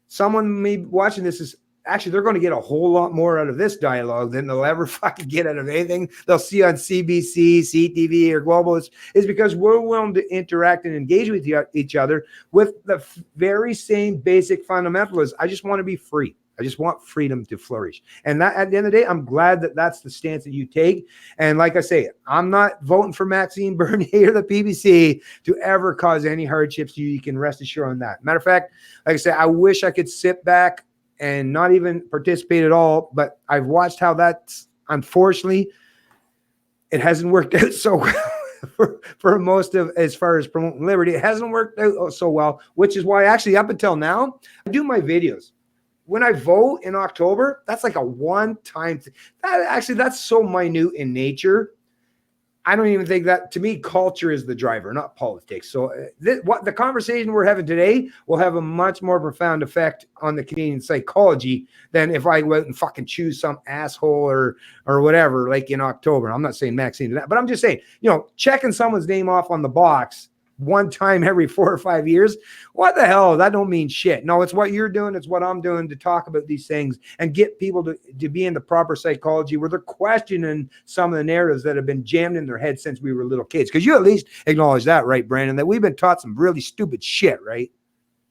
someone maybe watching this is actually, they're going to get a whole lot more out of this dialogue than they'll ever fucking get out of anything they'll see on CBC, CTV, or Global. Is because we're willing to interact and engage with each other with the very same basic fundamentals. I just want to be free. I just want freedom to flourish. And that, at the end of the day, I'm glad that that's the stance that you take. And like I say, I'm not voting for Maxime Bernier or the PBC to ever cause any hardships to you. You can rest assured on that. Matter of fact, like I said, I wish I could sit back and not even participate at all. But I've watched how that's, unfortunately, it hasn't worked out so well for most of, as far as promoting liberty. It hasn't worked out so well, which is why actually up until now, I do my videos. When I vote in October, that's like a one-time thing. That's so minute in nature. I don't even think that, to me, culture is the driver, not politics. So what the conversation we're having today will have a much more profound effect on the Canadian psychology than if I go out and fucking choose some asshole or whatever, like in October. I'm not saying Maxine did that, but I'm just saying, checking someone's name off on the box one time every 4 or 5 years, what the hell? That don't mean shit. No, it's what you're doing. It's what I'm doing to talk about these things and get people to be in the proper psychology where they're questioning some of the narratives that have been jammed in their head since we were little kids. Because you at least acknowledge that, right, Brandon, that we've been taught some really stupid shit, right?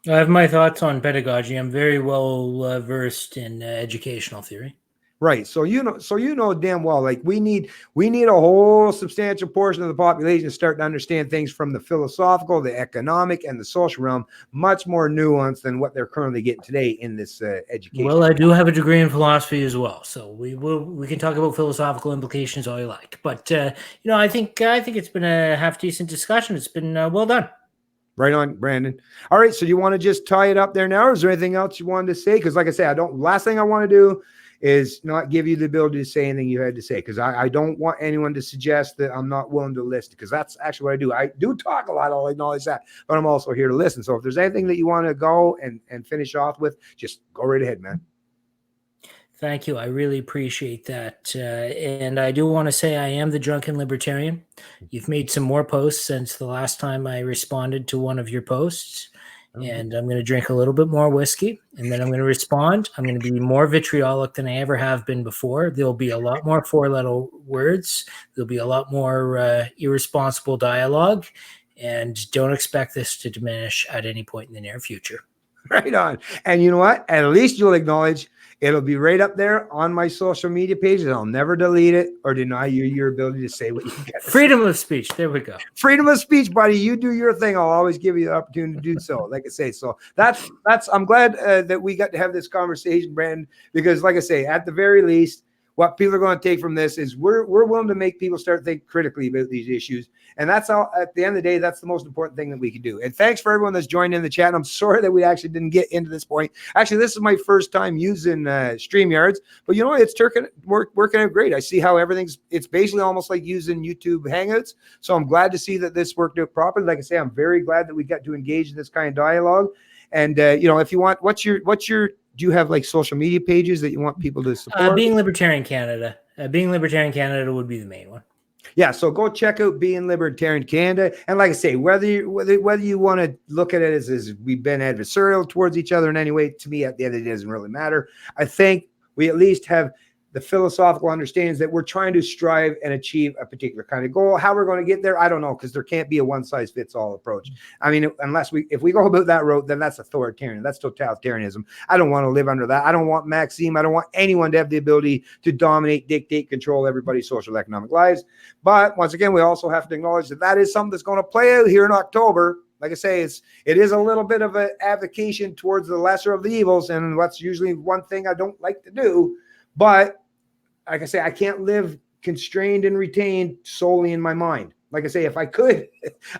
I have my thoughts on pedagogy. I'm very well versed in educational theory. Right. So damn well, like we need a whole substantial portion of the population to start to understand things from the philosophical, the economic, and the social realm, much more nuanced than what they're currently getting today in this education. Well, I do have a degree in philosophy as well, so we can talk about philosophical implications all you like. But I think it's been a half decent discussion. It's been well done. Right on, Brandon. All right. So you want to just tie it up there now, or is there anything else you wanted to say? Because like I say, last thing I want to do is not give you the ability to say anything you had to say, because I don't want anyone to suggest that I'm not willing to listen, because that's actually what I do. I do talk a lot, I'll acknowledge that, but I'm also here to listen. So if there's anything that you want to go and finish off with, just go right ahead, man. Thank you. I really appreciate that. And I do want to say I am the Drunken Libertarian. You've made some more posts since the last time I responded to one of your posts. And I'm going to drink a little bit more whiskey, and then I'm going to respond. I'm going to be more vitriolic than I ever have been before. There'll be a lot more four-letter words. There'll be a lot more irresponsible dialogue, and don't expect this to diminish at any point in the near future. Right on. And you know what? At least you'll acknowledge it'll be right up there on my social media pages. I'll never delete it or deny you your ability to say what you get. Freedom of speech. There we go. Freedom of speech, buddy. You do your thing. I'll always give you the opportunity to do so. Like I say, so that's. I'm glad that we got to have this conversation, Brandon, because like I say, at the very least, what people are going to take from this is we're willing to make people start thinking critically about these issues. And that's all. At the end of the day, that's the most important thing that we can do. And thanks for everyone that's joined in the chat. And I'm sorry that we actually didn't get into this point. Actually, this is my first time using StreamYards, but you know what? It's working out great. I see how it's basically almost like using YouTube Hangouts. So I'm glad to see that this worked out properly. Like I say, I'm very glad that we got to engage in this kind of dialogue. And if you want, do you have like social media pages that you want people to support? Being Libertarian Canada. Being Libertarian Canada would be the main one. Yeah, so go check out Being Libertarian Canada. And like I say, whether you want to look at it as we've been adversarial towards each other in any way, to me, at the end of the day, it doesn't really matter. I think we at least have the philosophical understandings that we're trying to strive and achieve a particular kind of goal. How we're going to get there, I don't know, because there can't be a one-size-fits-all approach. I mean, if we go about that road, then that's authoritarian. That's totalitarianism. I don't want to live under that. I don't want Maxime. I don't want anyone to have the ability to dominate, dictate, control everybody's social economic lives. But once again, we also have to acknowledge that is something that's going to play out here in October. Like I say, it is a little bit of an advocation towards the lesser of the evils, and that's usually one thing I don't like to do. But like I say, I can't live constrained and retained solely in my mind. Like I say, if I could,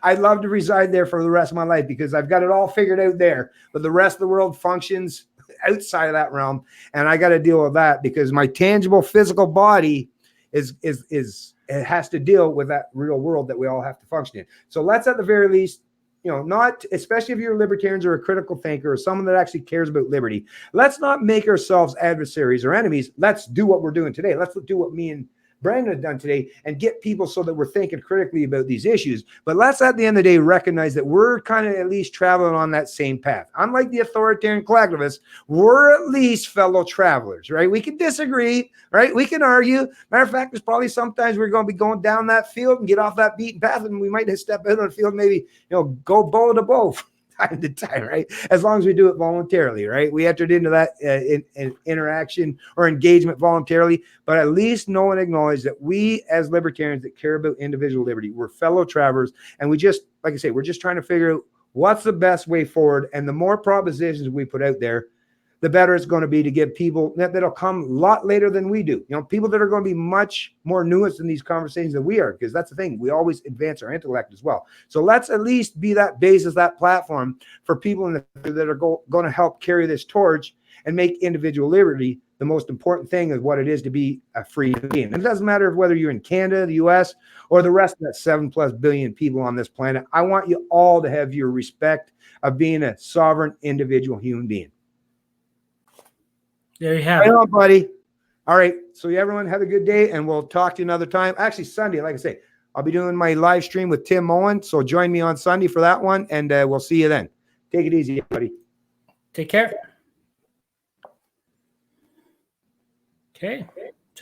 I'd love to reside there for the rest of my life because I've got it all figured out there. But the rest of the world functions outside of that realm. And I got to deal with that because my tangible physical body it has to deal with that real world that we all have to function in. So let's at the very least, not, especially if you're libertarians or a critical thinker or someone that actually cares about liberty, let's not make ourselves adversaries or enemies. Let's do what we're doing today. Let's do what me and Brandon have done today and get people so that we're thinking critically about these issues. But let's at the end of the day recognize that we're kind of at least traveling on that same path. Unlike the authoritarian collectivists, we're at least fellow travelers, right? We can disagree, right? We can argue. Matter of fact, there's probably sometimes we're going to be going down that field and get off that beaten path, and we might step out on the field, maybe go bow to bow time to time, right? As long as we do it voluntarily, right? We entered into that interaction or engagement voluntarily, but at least know and acknowledge that we as libertarians that care about individual liberty, we're fellow travelers, and we just, like I say, we're just trying to figure out what's the best way forward. And the more propositions we put out there, the better it's going to be to give people that'll come a lot later than we do. People that are going to be much more nuanced in these conversations than we are, because that's the thing. We always advance our intellect as well. So let's at least be that basis, that platform for people that are going to help carry this torch and make individual liberty the most important thing of what it is to be a free being. It doesn't matter whether you're in Canada, the US, or the rest of that 7+ billion people on this planet. I want you all to have your respect of being a sovereign individual human being. There you have it. Right on, buddy. All right. So everyone have a good day, and we'll talk to you another time. Actually, Sunday, like I say, I'll be doing my live stream with Tim Owen. So join me on Sunday for that one, and we'll see you then. Take it easy, buddy. Take care. Okay.